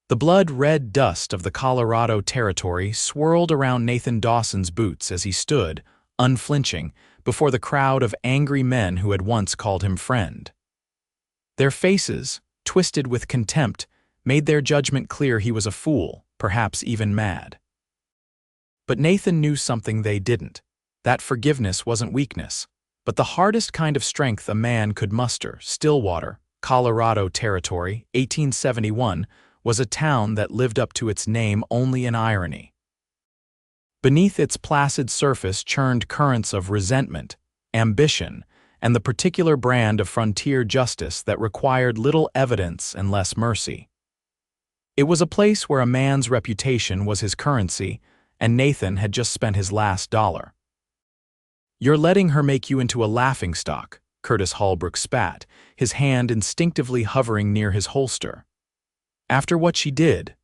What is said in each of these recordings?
The blood-red dust of the Colorado Territory swirled around Nathan Dawson's boots as he stood, unflinching, before the crowd of angry men who had once called him friend. Their faces, twisted with contempt, made their judgment clear he was a fool, perhaps even mad. But Nathan knew something they didn't. That forgiveness wasn't weakness, but the hardest kind of strength a man could muster. Stillwater, Colorado Territory, 1871, was a town that lived up to its name only in irony. Beneath its placid surface churned currents of resentment, ambition, and the particular brand of frontier justice that required little evidence and less mercy. It was a place where a man's reputation was his currency, and Nathan had just spent his last dollar. "You're letting her make you into a laughingstock," Curtis Holbrook spat, his hand instinctively hovering near his holster. "After what she did,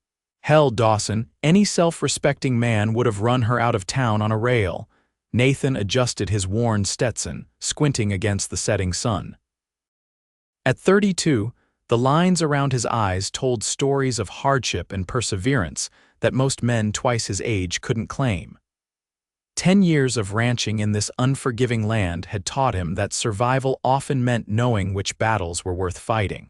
hell, Dawson, any self-respecting man would have run her out of town on a rail." Nathan adjusted his worn Stetson, squinting against the setting sun. At 32, the lines around his eyes told stories of hardship and perseverance that most men twice his age couldn't claim. 10 years of ranching in this unforgiving land had taught him that survival often meant knowing which battles were worth fighting.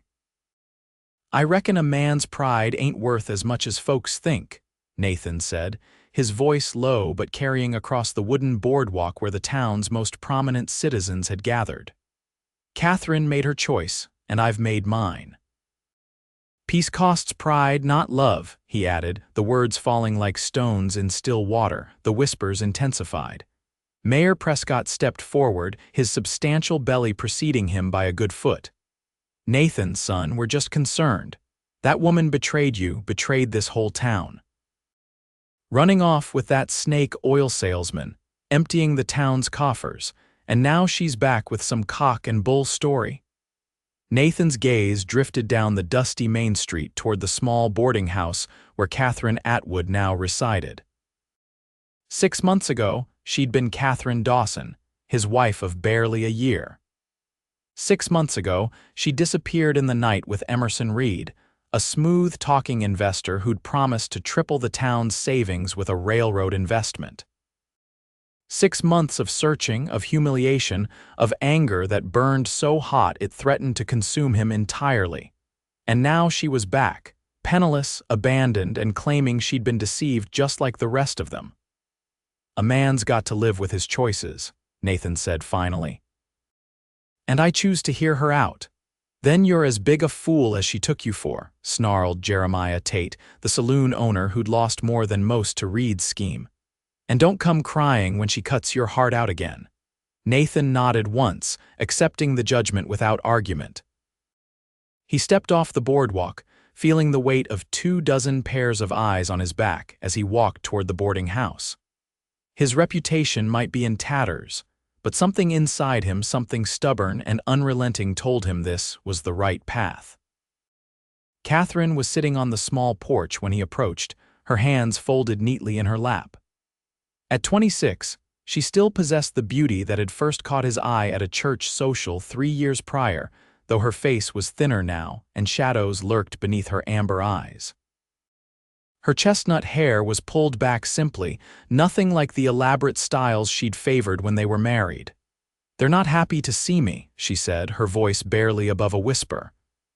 "I reckon a man's pride ain't worth as much as folks think," Nathan said, his voice low but carrying across the wooden boardwalk where the town's most prominent citizens had gathered. "Katherine made her choice, and I've made mine." "Peace costs pride, not love," he added, the words falling like stones in still water. The whispers intensified. Mayor Prescott stepped forward, his substantial belly preceding him by a good foot. "Nathan, son, we're just concerned. That woman betrayed you, betrayed this whole town. Running off with that snake oil salesman, emptying the town's coffers, and now she's back with some cock and bull story." Nathan's gaze drifted down the dusty Main Street toward the small boarding house where Katherine Atwood now resided. 6 months ago, she'd been Katherine Dawson, his wife of barely a year. 6 months ago, she disappeared in the night with Emerson Reed, a smooth-talking investor who'd promised to triple the town's savings with a railroad investment. 6 months of searching, of humiliation, of anger that burned so hot it threatened to consume him entirely. And now she was back, penniless, abandoned, and claiming she'd been deceived just like the rest of them. "A man's got to live with his choices," Nathan said finally. "And I choose to hear her out." "Then you're as big a fool as she took you for," snarled Jeremiah Tate, the saloon owner who'd lost more than most to Reed's scheme. "And don't come crying when she cuts your heart out again." Nathan nodded once, accepting the judgment without argument. He stepped off the boardwalk, feeling the weight of 24 pairs of eyes on his back as he walked toward the boarding house. His reputation might be in tatters, but something inside him, something stubborn and unrelenting, told him this was the right path. Katherine was sitting on the small porch when he approached, her hands folded neatly in her lap. At 26, she still possessed the beauty that had first caught his eye at a church social 3 years prior, though her face was thinner now and shadows lurked beneath her amber eyes. Her chestnut hair was pulled back simply, nothing like the elaborate styles she'd favored when they were married. "They're not happy to see me," she said, her voice barely above a whisper.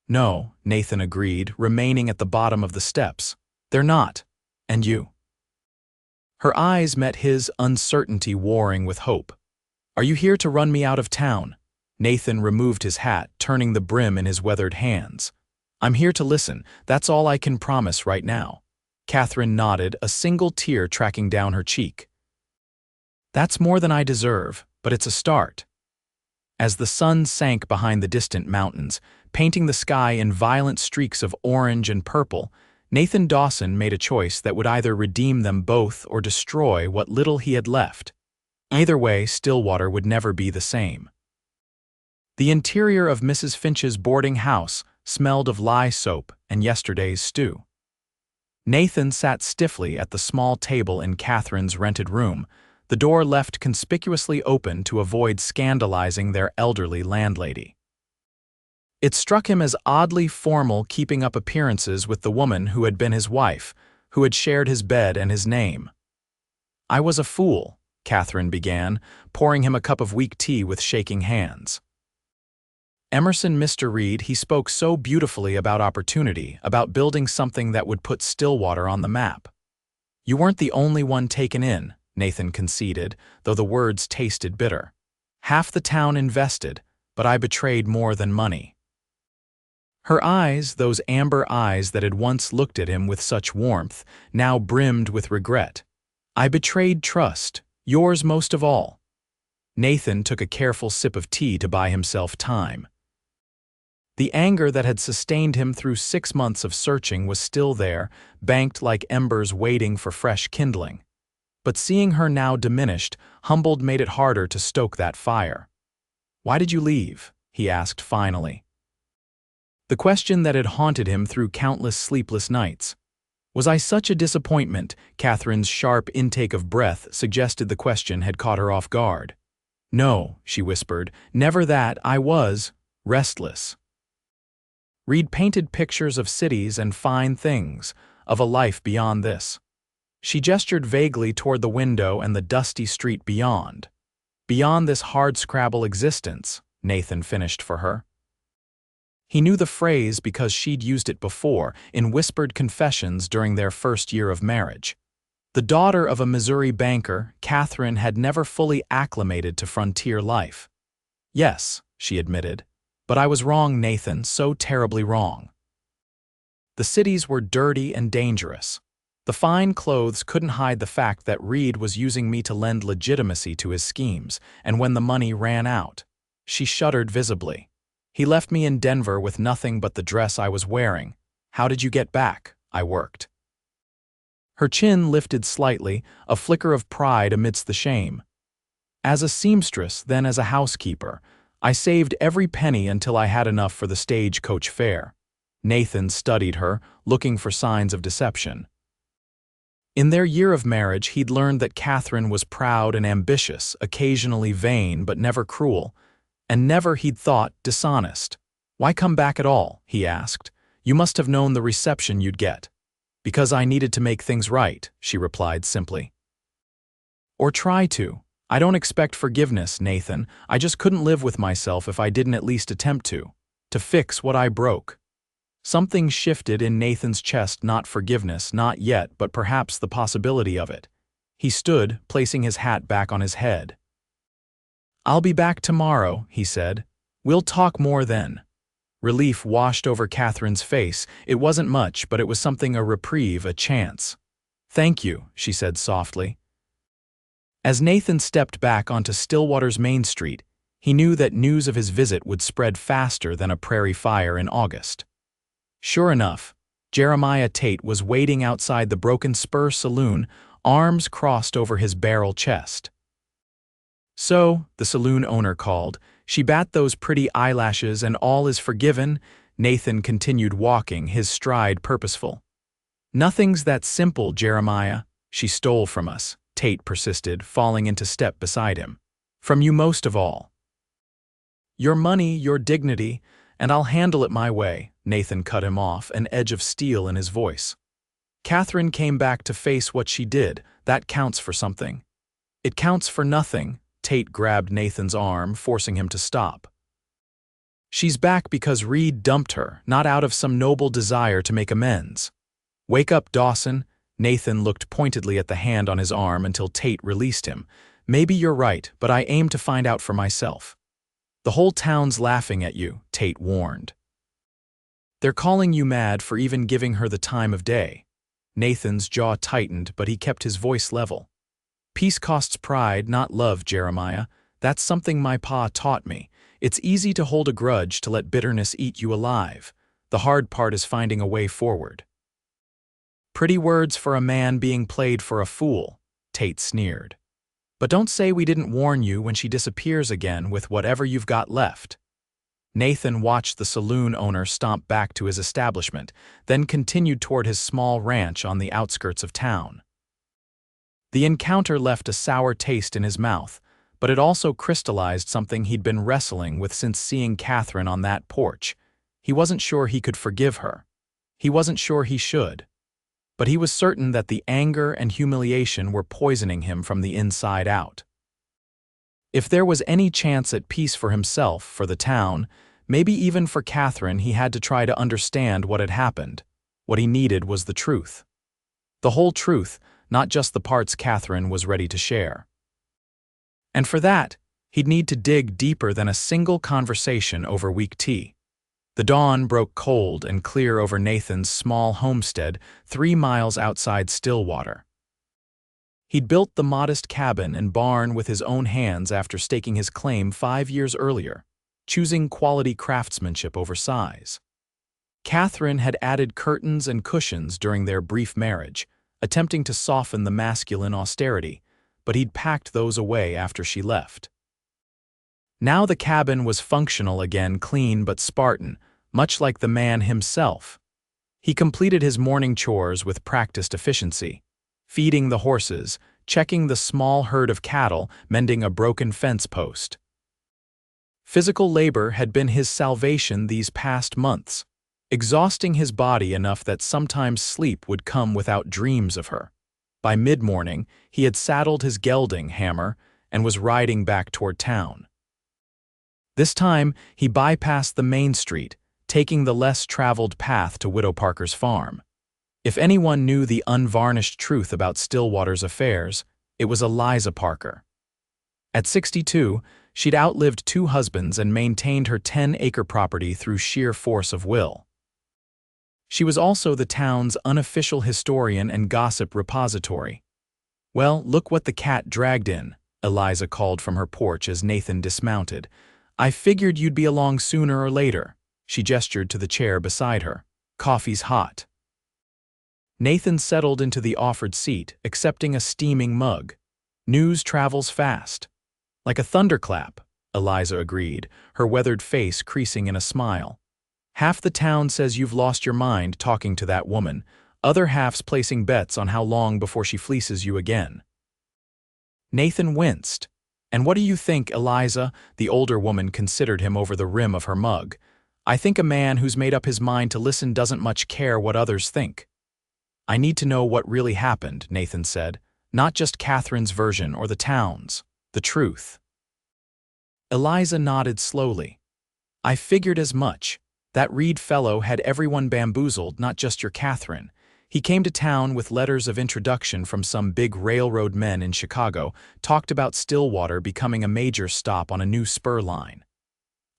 "No," Nathan agreed, remaining at the bottom of the steps. "They're not. And you?" Her eyes met his, uncertainty warring with hope. "Are you here to run me out of town?" Nathan removed his hat, turning the brim in his weathered hands. "I'm here to listen. That's all I can promise right now." Katherine nodded, a single tear tracking down her cheek. "That's more than I deserve, but it's a start." As the sun sank behind the distant mountains, painting the sky in violent streaks of orange and purple, Nathan Dawson made a choice that would either redeem them both or destroy what little he had left. Either way, Stillwater would never be the same. The interior of Mrs. Finch's boarding house smelled of lye soap and yesterday's stew. Nathan sat stiffly at the small table in Katherine's rented room, the door left conspicuously open to avoid scandalizing their elderly landlady. It struck him as oddly formal, keeping up appearances with the woman who had been his wife, who had shared his bed and his name. "I was a fool," Katherine began, pouring him a cup of weak tea with shaking hands. Emerson Mr. Reed, he spoke so beautifully about opportunity, about building something that would put Stillwater on the map. "You weren't the only one taken in," Nathan conceded, though the words tasted bitter. "Half the town invested, but I betrayed more than money." Her eyes, those amber eyes that had once looked at him with such warmth, now brimmed with regret. "I betrayed trust, yours most of all." Nathan took a careful sip of tea to buy himself time. The anger that had sustained him through 6 months of searching was still there, banked like embers waiting for fresh kindling. But seeing her now diminished, humbled, made it harder to stoke that fire. "Why did you leave?" he asked finally. The question that had haunted him through countless sleepless nights. "Was I such a disappointment?" Katherine's sharp intake of breath suggested the question had caught her off guard. "No," she whispered, "never that. I was restless." Reed painted pictures of cities and fine things, of a life beyond this. She gestured vaguely toward the window and the dusty street beyond. "Beyond this hardscrabble existence," Nathan finished for her. He knew the phrase because she'd used it before, in whispered confessions during their first year of marriage. The daughter of a Missouri banker, Katherine had never fully acclimated to frontier life. "Yes," she admitted, "but I was wrong, Nathan, so terribly wrong." The cities were dirty and dangerous. The fine clothes couldn't hide the fact that Reed was using me to lend legitimacy to his schemes, and when the money ran out, she shuddered visibly. "He left me in Denver with nothing but the dress I was wearing. How did you get back?" I worked. Her chin lifted slightly, a flicker of pride amidst the shame. "As a seamstress, then as a housekeeper. I saved every penny until I had enough for the stagecoach fare." Nathan studied her, looking for signs of deception. In their year of marriage, he'd learned that Katherine was proud and ambitious, occasionally vain but never cruel, and never, he'd thought, dishonest. "Why come back at all?" he asked. "You must have known the reception you'd get." "Because I needed to make things right," she replied simply. "Or try to. I don't expect forgiveness, Nathan. I just couldn't live with myself if I didn't at least attempt to fix what I broke." Something shifted in Nathan's chest, not forgiveness, not yet, but perhaps the possibility of it. He stood, placing his hat back on his head. "I'll be back tomorrow," he said. "We'll talk more then." Relief washed over Katherine's face. It wasn't much, but it was something, a reprieve, a chance. "Thank you," she said softly. As Nathan stepped back onto Stillwater's Main Street, he knew that news of his visit would spread faster than a prairie fire in August. Sure enough, Jeremiah Tate was waiting outside the Broken Spur Saloon, arms crossed over his barrel chest. "So," the saloon owner called, "she bat those pretty eyelashes and all is forgiven?" Nathan continued walking, his stride purposeful. "Nothing's that simple, Jeremiah." "She stole from us," Tate persisted, falling into step beside him. "From you most of all. Your money, your dignity, and I'll handle it my way," Nathan cut him off, an edge of steel in his voice. "Katherine came back to face what she did. That counts for something." "It counts for nothing." Tate grabbed Nathan's arm, forcing him to stop. "She's back because Reed dumped her, not out of some noble desire to make amends." "Wake up, Dawson." Nathan looked pointedly at the hand on his arm until Tate released him. "Maybe you're right, but I aim to find out for myself." "The whole town's laughing at you," Tate warned. "They're calling you mad for even giving her the time of day." Nathan's jaw tightened, but he kept his voice level. "Peace costs pride, not love, Jeremiah. That's something my pa taught me. It's easy to hold a grudge, to let bitterness eat you alive. The hard part is finding a way forward." "Pretty words for a man being played for a fool," Tate sneered. "But don't say we didn't warn you when she disappears again with whatever you've got left." Nathan watched the saloon owner stomp back to his establishment, then continued toward his small ranch on the outskirts of town. The encounter left a sour taste in his mouth, but it also crystallized something he'd been wrestling with since seeing Katherine on that porch. He wasn't sure he could forgive her. He wasn't sure he should. But he was certain that the anger and humiliation were poisoning him from the inside out. If there was any chance at peace for himself, for the town, maybe even for Katherine, he had to try to understand what had happened. What he needed was the truth. The whole truth, not just the parts Katherine was ready to share. And for that, he'd need to dig deeper than a single conversation over weak tea. The dawn broke cold and clear over Nathan's small homestead 3 miles outside Stillwater. He'd built the modest cabin and barn with his own hands after staking his claim 5 years earlier, choosing quality craftsmanship over size. Katherine had added curtains and cushions during their brief marriage, attempting to soften the masculine austerity, but he'd packed those away after she left. Now the cabin was functional again, clean but Spartan, much like the man himself. He completed his morning chores with practiced efficiency, feeding the horses, checking the small herd of cattle, mending a broken fence post. Physical labor had been his salvation these past months, exhausting his body enough that sometimes sleep would come without dreams of her. By mid-morning, he had saddled his gelding hammer and was riding back toward town. This time, he bypassed the main street, taking the less traveled path to Widow Parker's farm. If anyone knew the unvarnished truth about Stillwater's affairs, it was Eliza Parker. At 62, she'd outlived 2 husbands and maintained her 10-acre property through sheer force of will. She was also the town's unofficial historian and gossip repository. "Well, look what the cat dragged in," Eliza called from her porch as Nathan dismounted. "I figured you'd be along sooner or later." She gestured to the chair beside her. "Coffee's hot." Nathan settled into the offered seat, accepting a steaming mug. "News travels fast." "Like a thunderclap," Eliza agreed, her weathered face creasing in a smile. "Half the town says you've lost your mind talking to that woman, other half's placing bets on how long before she fleeces you again." Nathan winced. "And what do you think, Eliza?" The older woman considered him over the rim of her mug. "I think a man who's made up his mind to listen doesn't much care what others think." "I need to know what really happened," Nathan said. "Not just Katherine's version or the town's. The truth." Eliza nodded slowly. "I figured as much. That Reed fellow had everyone bamboozled, not just your Katherine. He came to town with letters of introduction from some big railroad men in Chicago, talked about Stillwater becoming a major stop on a new spur line."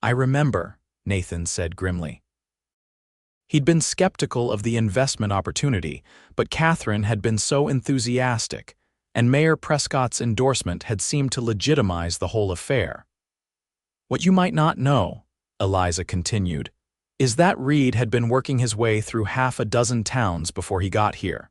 "I remember," Nathan said grimly. He'd been skeptical of the investment opportunity, but Katherine had been so enthusiastic, and Mayor Prescott's endorsement had seemed to legitimize the whole affair. "What you might not know," Eliza continued, "is that Reed had been working his way through half a dozen towns before he got here."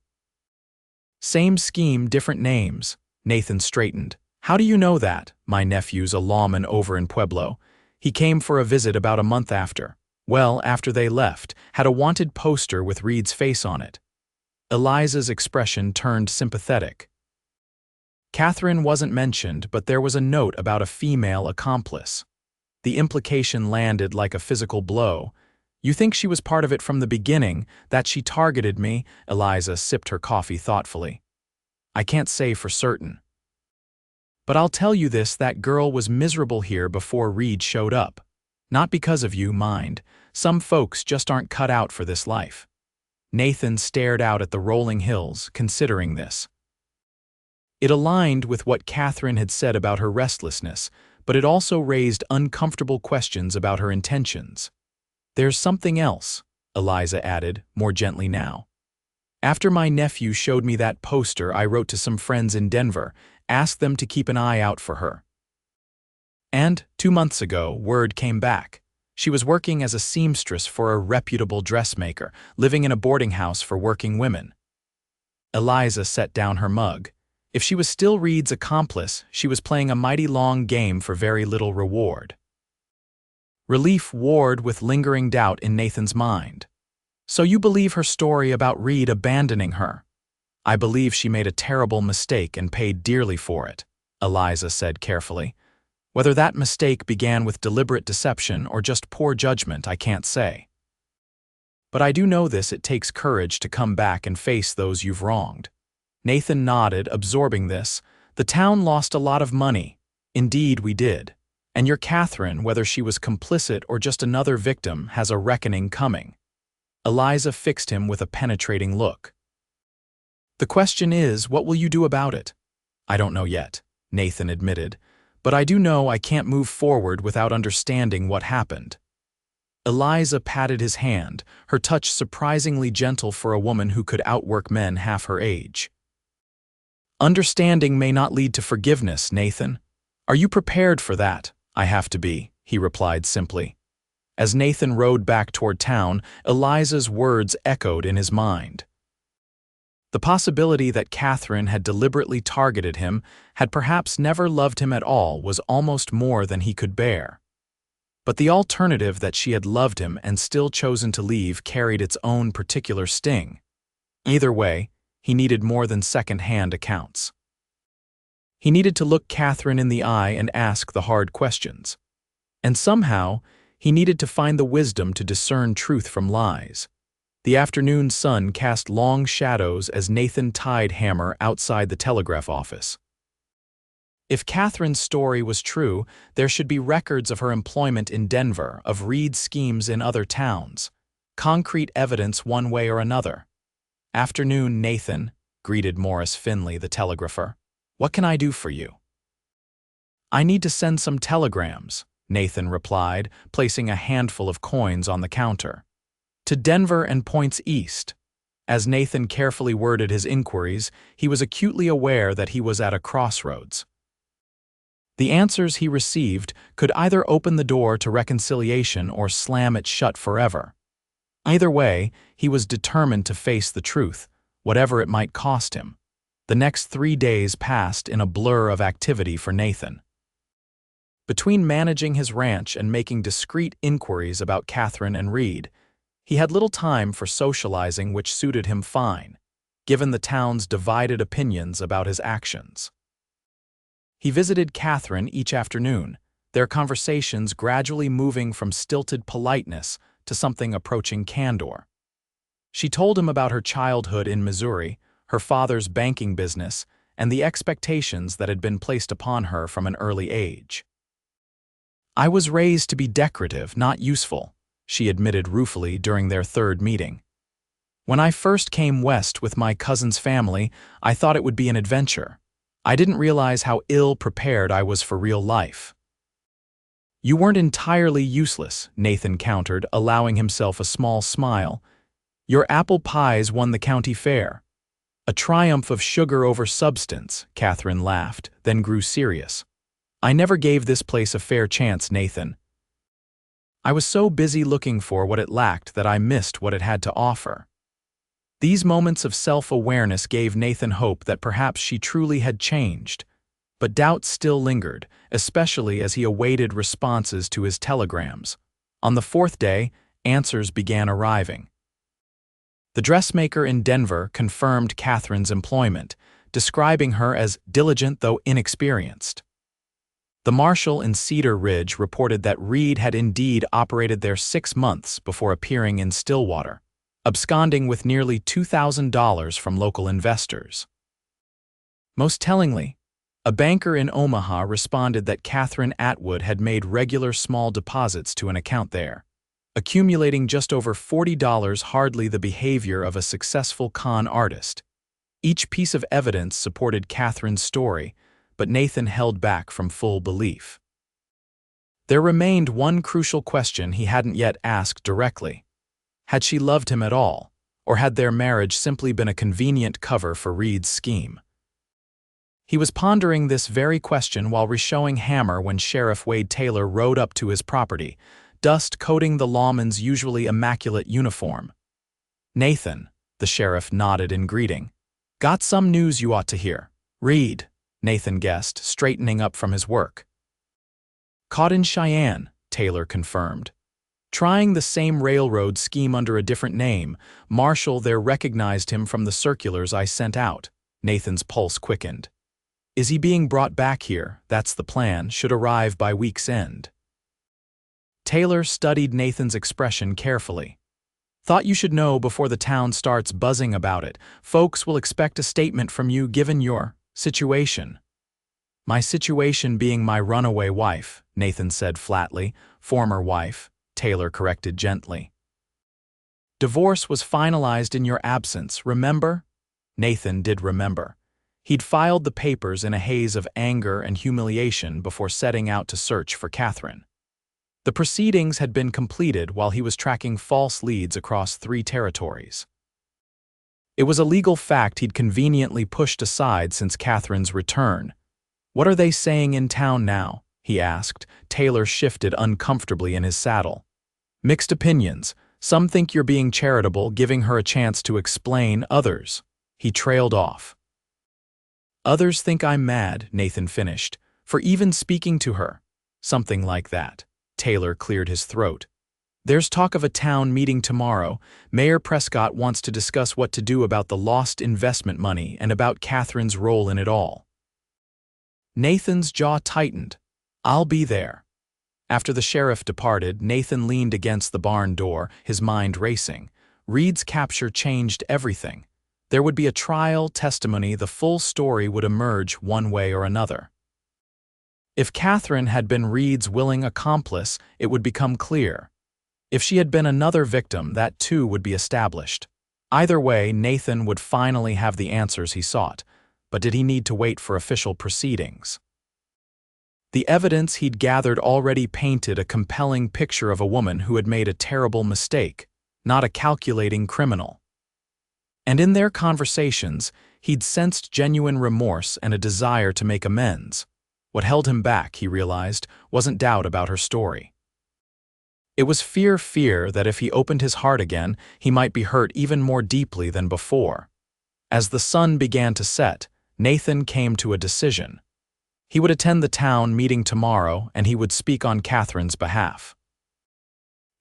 "Same scheme, different names," Nathan straightened. "How do you know that? My nephew's a lawman over in Pueblo. He came for a visit about a month after. Well, after they left, had a wanted poster with Reed's face on it." Eliza's expression turned sympathetic. Katherine wasn't mentioned, but there was a note about a female accomplice. The implication landed like a physical blow. "You think she was part of it from the beginning, that she targeted me?" Eliza sipped her coffee thoughtfully. "I can't say for certain. But I'll tell you this, that girl was miserable here before Reed showed up. Not because of you, mind. Some folks just aren't cut out for this life." Nathan stared out at the rolling hills, considering this. It aligned with what Katherine had said about her restlessness, but it also raised uncomfortable questions about her intentions. "There's something else," Eliza added, more gently now. "After my nephew showed me that poster, I wrote to some friends in Denver, asked them to keep an eye out for her. And 2 months ago, word came back. She was working as a seamstress for a reputable dressmaker, living in a boarding house for working women." Eliza set down her mug. If she was still Reed's accomplice, she was playing a mighty long game for very little reward. Relief warred with lingering doubt in Nathan's mind. "So you believe her story about Reed abandoning her?" "I believe she made a terrible mistake and paid dearly for it," Eliza said carefully. "Whether that mistake began with deliberate deception or just poor judgment, I can't say. But I do know this: it takes courage to come back and face those you've wronged. Nathan nodded, absorbing this. The town lost a lot of money. Indeed, we did. And your Katherine, whether she was complicit or just another victim, has a reckoning coming. Eliza fixed him with a penetrating look. The question is, what will you do about it? I don't know yet, Nathan admitted, but I do know I can't move forward without understanding what happened. Eliza patted his hand, her touch surprisingly gentle for a woman who could outwork men half her age. Understanding may not lead to forgiveness, Nathan. Are you prepared for that? I have to be, he replied simply. As Nathan rode back toward town, Eliza's words echoed in his mind. The possibility that Katherine had deliberately targeted him, had perhaps never loved him at all, was almost more than he could bear. But the alternative, that she had loved him and still chosen to leave, carried its own particular sting. Either way, he needed more than second-hand accounts. He needed to look Katherine in the eye and ask the hard questions. And somehow, he needed to find the wisdom to discern truth from lies. The afternoon sun cast long shadows as Nathan tied Hammer outside the telegraph office. If Katherine's story was true, there should be records of her employment in Denver, of Reed's schemes in other towns. Concrete evidence one way or another. Afternoon, Nathan, greeted Morris Finley, the telegrapher. What can I do for you? I need to send some telegrams, Nathan replied, placing a handful of coins on the counter. To Denver and points east. As Nathan carefully worded his inquiries, he was acutely aware that he was at a crossroads. The answers he received could either open the door to reconciliation or slam it shut forever. Either way, he was determined to face the truth, whatever it might cost him. The next 3 days passed in a blur of activity for Nathan. Between managing his ranch and making discreet inquiries about Katherine and Reed, he had little time for socializing, which suited him fine, given the town's divided opinions about his actions. He visited Katherine each afternoon, their conversations gradually moving from stilted politeness to something approaching candor. She told him about her childhood in Missouri, her father's banking business, and the expectations that had been placed upon her from an early age. I was raised to be decorative, not useful, she admitted ruefully during their third meeting. When I first came west with my cousin's family, I thought it would be an adventure. I didn't realize how ill-prepared I was for real life. You weren't entirely useless, Nathan countered, allowing himself a small smile. Your apple pies won the county fair. A triumph of sugar over substance, Katherine laughed, then grew serious. I never gave this place a fair chance, Nathan. I was so busy looking for what it lacked that I missed what it had to offer. These moments of self-awareness gave Nathan hope that perhaps she truly had changed, but doubt still lingered, especially as he awaited responses to his telegrams. On the 4th day, answers began arriving. The dressmaker in Denver confirmed Katherine's employment, describing her as diligent though inexperienced. The marshal in Cedar Ridge reported that Reed had indeed operated there 6 months before appearing in Stillwater, absconding with nearly $2,000 from local investors. Most tellingly, a banker in Omaha responded that Katherine Atwood had made regular small deposits to an account there, accumulating just over $40, hardly the behavior of a successful con artist. Each piece of evidence supported Katherine's story, but Nathan held back from full belief. There remained one crucial question he hadn't yet asked directly. Had she loved him at all, or had their marriage simply been a convenient cover for Reed's scheme? He was pondering this very question while reshowing Hammer when Sheriff Wade Taylor rode up to his property, dust coating the lawman's usually immaculate uniform. Nathan, the sheriff nodded in greeting. Got some news you ought to hear. Reed, Nathan guessed, straightening up from his work. Caught in Cheyenne, Taylor confirmed. Trying the same railroad scheme under a different name, Marshall there recognized him from the circulars I sent out. Nathan's pulse quickened. Is he being brought back here? That's the plan, should arrive by week's end. Taylor studied Nathan's expression carefully. Thought you should know before the town starts buzzing about it. Folks will expect a statement from you given your situation. My situation being my runaway wife, Nathan said flatly. Former wife, Taylor corrected gently. Divorce was finalized in your absence, remember? Nathan did remember. He'd filed the papers in a haze of anger and humiliation before setting out to search for Katherine. The proceedings had been completed while he was tracking false leads across 3 territories. It was a legal fact he'd conveniently pushed aside since Katherine's return. What are they saying in town now? He asked. Taylor shifted uncomfortably in his saddle. Mixed opinions. Some think you're being charitable, giving her a chance to explain. Others. He trailed off. Others think I'm mad, Nathan finished, for even speaking to her. Something like that. Taylor cleared his throat. There's talk of a town meeting tomorrow. Mayor Prescott wants to discuss what to do about the lost investment money and about Katherine's role in it all. Nathan's jaw tightened. I'll be there. After the sheriff departed, Nathan leaned against the barn door, his mind racing. Reed's capture changed everything. There would be a trial, testimony, the full story would emerge one way or another. If Katherine had been Reed's willing accomplice, it would become clear. If she had been another victim, that too would be established. Either way, Nathan would finally have the answers he sought. But did he need to wait for official proceedings? The evidence he'd gathered already painted a compelling picture of a woman who had made a terrible mistake, not a calculating criminal. And in their conversations, he'd sensed genuine remorse and a desire to make amends. What held him back, he realized, wasn't doubt about her story. It was fear that if he opened his heart again, he might be hurt even more deeply than before. As the sun began to set, Nathan came to a decision. He would attend the town meeting tomorrow, and he would speak on Katherine's behalf.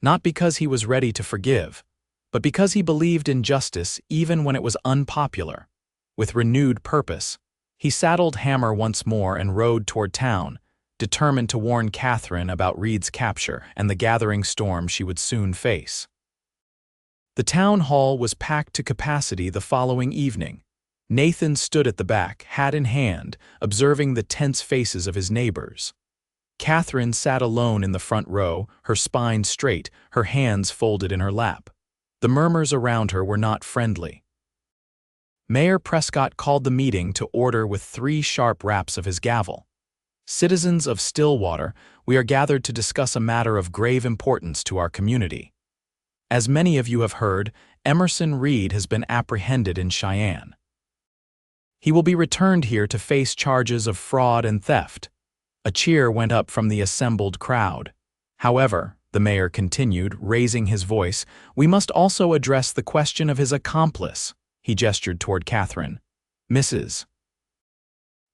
Not because he was ready to forgive, but because he believed in justice even when it was unpopular. With renewed purpose, he saddled Hammer once more and rode toward town, determined to warn Katherine about Reed's capture and the gathering storm she would soon face. The town hall was packed to capacity the following evening. Nathan stood at the back, hat in hand, observing the tense faces of his neighbors. Katherine sat alone in the front row, her spine straight, her hands folded in her lap. The murmurs around her were not friendly. Mayor Prescott called the meeting to order with 3 sharp raps of his gavel. Citizens of Stillwater, we are gathered to discuss a matter of grave importance to our community. As many of you have heard, Emerson Reed has been apprehended in Cheyenne. He will be returned here to face charges of fraud and theft. A cheer went up from the assembled crowd. However, the mayor continued, raising his voice, we must also address the question of his accomplice. He gestured toward Katherine. Mrs.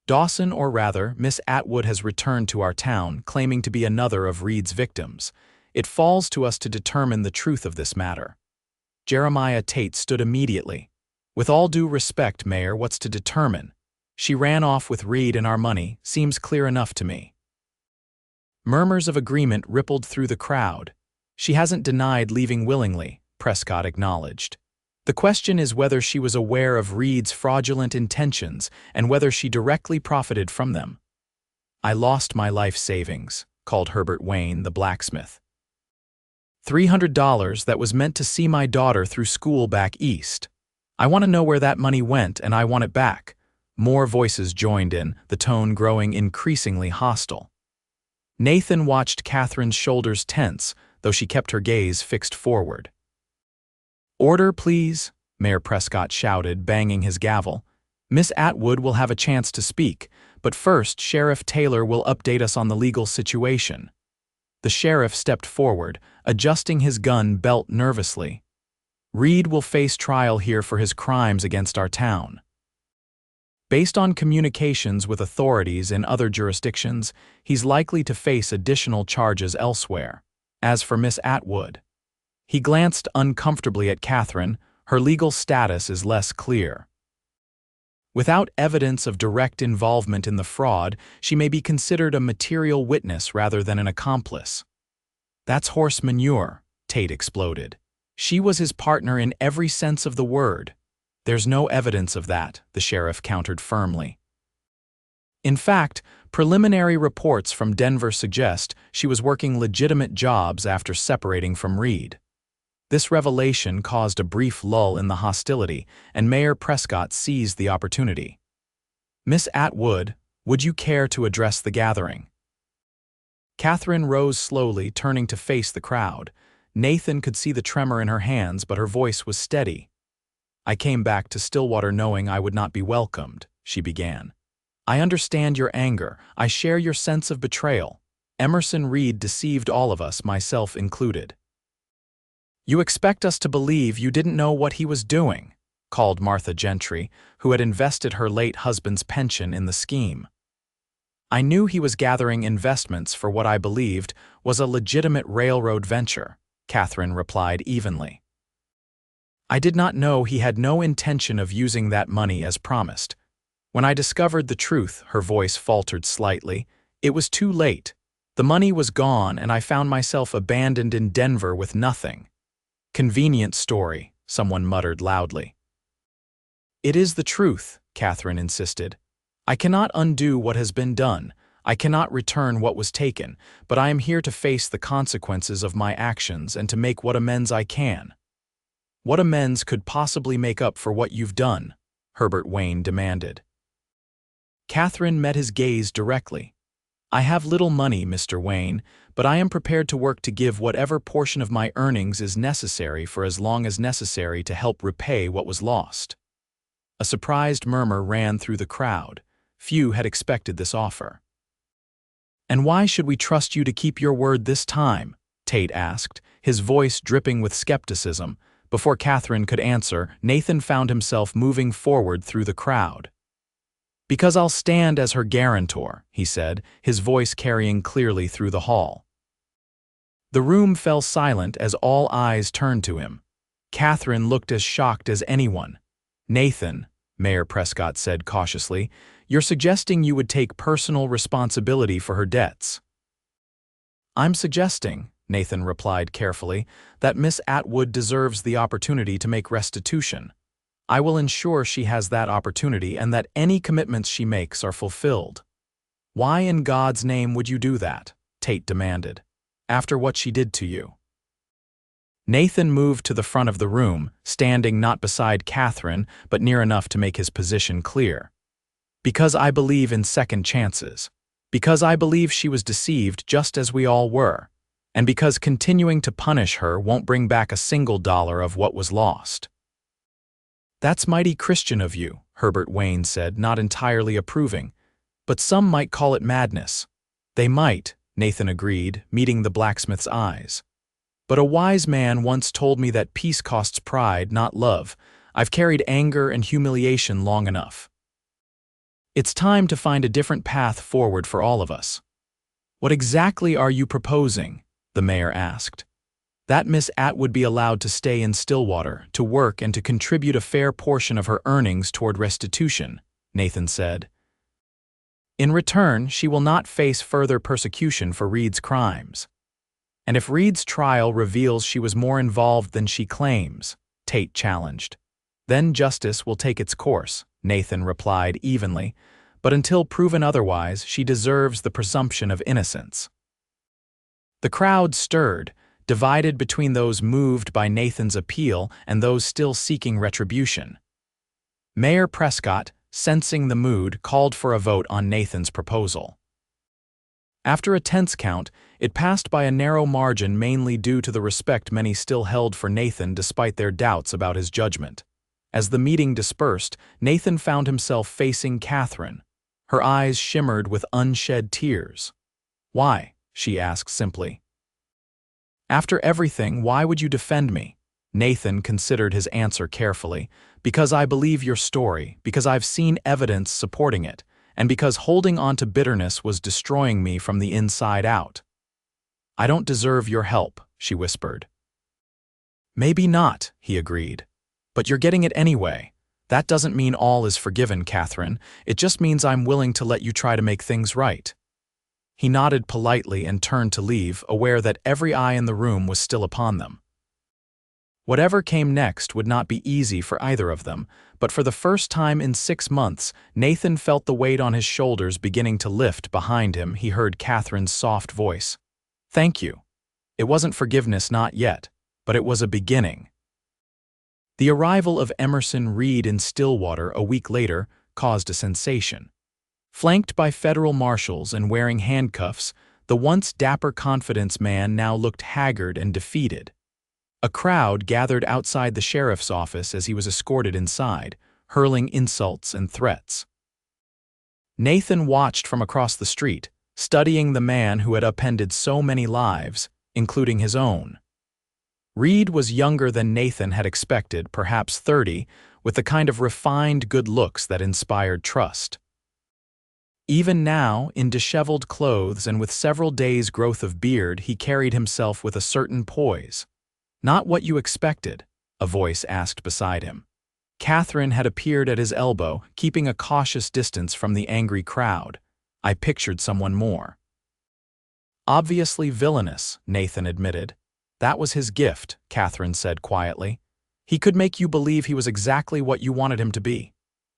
Dawson, or rather, Miss Atwood has returned to our town, claiming to be another of Reed's victims. It falls to us to determine the truth of this matter. Jeremiah Tate stood immediately. With all due respect, Mayor, what's to determine? She ran off with Reed and our money, seems clear enough to me. Murmurs of agreement rippled through the crowd. She hasn't denied leaving willingly, Prescott acknowledged. The question is whether she was aware of Reed's fraudulent intentions and whether she directly profited from them. I lost my life savings, called Herbert Wayne, the blacksmith. $300 that was meant to see my daughter through school back east. I want to know where that money went, and I want it back. More voices joined in, the tone growing increasingly hostile. Nathan watched Katherine's shoulders tense, though she kept her gaze fixed forward. Order, please, Mayor Prescott shouted, banging his gavel. Miss Atwood will have a chance to speak, but first Sheriff Taylor will update us on the legal situation. The sheriff stepped forward, adjusting his gun belt nervously. Reed will face trial here for his crimes against our town. Based on communications with authorities in other jurisdictions, he's likely to face additional charges elsewhere. As for Miss Atwood, he glanced uncomfortably at Katherine. Her legal status is less clear. Without evidence of direct involvement in the fraud, she may be considered a material witness rather than an accomplice. That's horse manure, Tate exploded. She was his partner in every sense of the word. There's no evidence of that, the sheriff countered firmly. In fact, preliminary reports from Denver suggest she was working legitimate jobs after separating from Reed. This revelation caused a brief lull in the hostility, and Mayor Prescott seized the opportunity. "Miss Atwood, would you care to address the gathering?" Katherine rose slowly, turning to face the crowd. Nathan could see the tremor in her hands, but her voice was steady. "I came back to Stillwater knowing I would not be welcomed," she began. "I understand your anger. I share your sense of betrayal. Emerson Reed deceived all of us, myself included." "You expect us to believe you didn't know what he was doing," called Martha Gentry, who had invested her late husband's pension in the scheme. "I knew he was gathering investments for what I believed was a legitimate railroad venture," Katherine replied evenly. "I did not know he had no intention of using that money as promised. When I discovered the truth," her voice faltered slightly, "it was too late. The money was gone and I found myself abandoned in Denver with nothing." "Convenient story," someone muttered loudly. "It is the truth," Katherine insisted. "I cannot undo what has been done. I cannot return what was taken, but I am here to face the consequences of my actions and to make what amends I can." "What amends could possibly make up for what you've done?" Herbert Wayne demanded. Katherine met his gaze directly. "I have little money, Mr. Wayne, but I am prepared to work to give whatever portion of my earnings is necessary for as long as necessary to help repay what was lost." A surprised murmur ran through the crowd. Few had expected this offer. "And why should we trust you to keep your word this time?" Tate asked, his voice dripping with skepticism. Before Katherine could answer, Nathan found himself moving forward through the crowd. "Because I'll stand as her guarantor," he said, his voice carrying clearly through the hall. The room fell silent as all eyes turned to him. Katherine looked as shocked as anyone. "Nathan," Mayor Prescott said cautiously, "you're suggesting you would take personal responsibility for her debts." "I'm suggesting," Nathan replied carefully, "that Miss Atwood deserves the opportunity to make restitution. I will ensure she has that opportunity and that any commitments she makes are fulfilled." "Why in God's name would you do that?" Tate demanded. "After what she did to you." Nathan moved to the front of the room, standing not beside Katherine, but near enough to make his position clear. "Because I believe in second chances. Because I believe she was deceived just as we all were. And because continuing to punish her won't bring back a single dollar of what was lost." "That's mighty Christian of you," Herbert Wayne said, not entirely approving. "But some might call it madness." "They might," Nathan agreed, meeting the blacksmith's eyes. "But a wise man once told me that peace costs pride, not love. I've carried anger and humiliation long enough. It's time to find a different path forward for all of us." "What exactly are you proposing?" the mayor asked. "That Miss Atwood be allowed to stay in Stillwater, to work and to contribute a fair portion of her earnings toward restitution," Nathan said. "In return, she will not face further persecution for Reed's crimes. And if Reed's trial reveals she was more involved than she claims," Tate challenged, "then justice will take its course," Nathan replied evenly, "but until proven otherwise, she deserves the presumption of innocence." The crowd stirred, divided between those moved by Nathan's appeal and those still seeking retribution. Mayor Prescott, sensing the mood, called for a vote on Nathan's proposal. After a tense count, it passed by a narrow margin, mainly due to the respect many still held for Nathan despite their doubts about his judgment. As the meeting dispersed, Nathan found himself facing Katherine. Her eyes shimmered with unshed tears. "Why?" she asked simply. "After everything, why would you defend me?" Nathan considered his answer carefully. "Because I believe your story, because I've seen evidence supporting it, and because holding on to bitterness was destroying me from the inside out." "I don't deserve your help," she whispered. "Maybe not," he agreed. "But you're getting it anyway. That doesn't mean all is forgiven, Katherine. It just means I'm willing to let you try to make things right." He nodded politely and turned to leave, aware that every eye in the room was still upon them. Whatever came next would not be easy for either of them, but for the first time in 6 months, Nathan felt the weight on his shoulders beginning to lift. Behind him, he heard Katherine's soft voice. "Thank you." It wasn't forgiveness, not yet, but it was a beginning. The arrival of Emerson Reed in Stillwater a week later caused a sensation. Flanked by federal marshals and wearing handcuffs, the once dapper confidence man now looked haggard and defeated. A crowd gathered outside the sheriff's office as he was escorted inside, hurling insults and threats. Nathan watched from across the street, studying the man who had upended so many lives, including his own. Reed was younger than Nathan had expected, perhaps 30, with the kind of refined good looks that inspired trust. Even now, in disheveled clothes and with several days' growth of beard, he carried himself with a certain poise. "Not what you expected?" a voice asked beside him. Katherine had appeared at his elbow, keeping a cautious distance from the angry crowd. "I pictured someone more." "Obviously villainous," Nathan admitted. "That was his gift," Katherine said quietly. "He could make you believe he was exactly what you wanted him to be."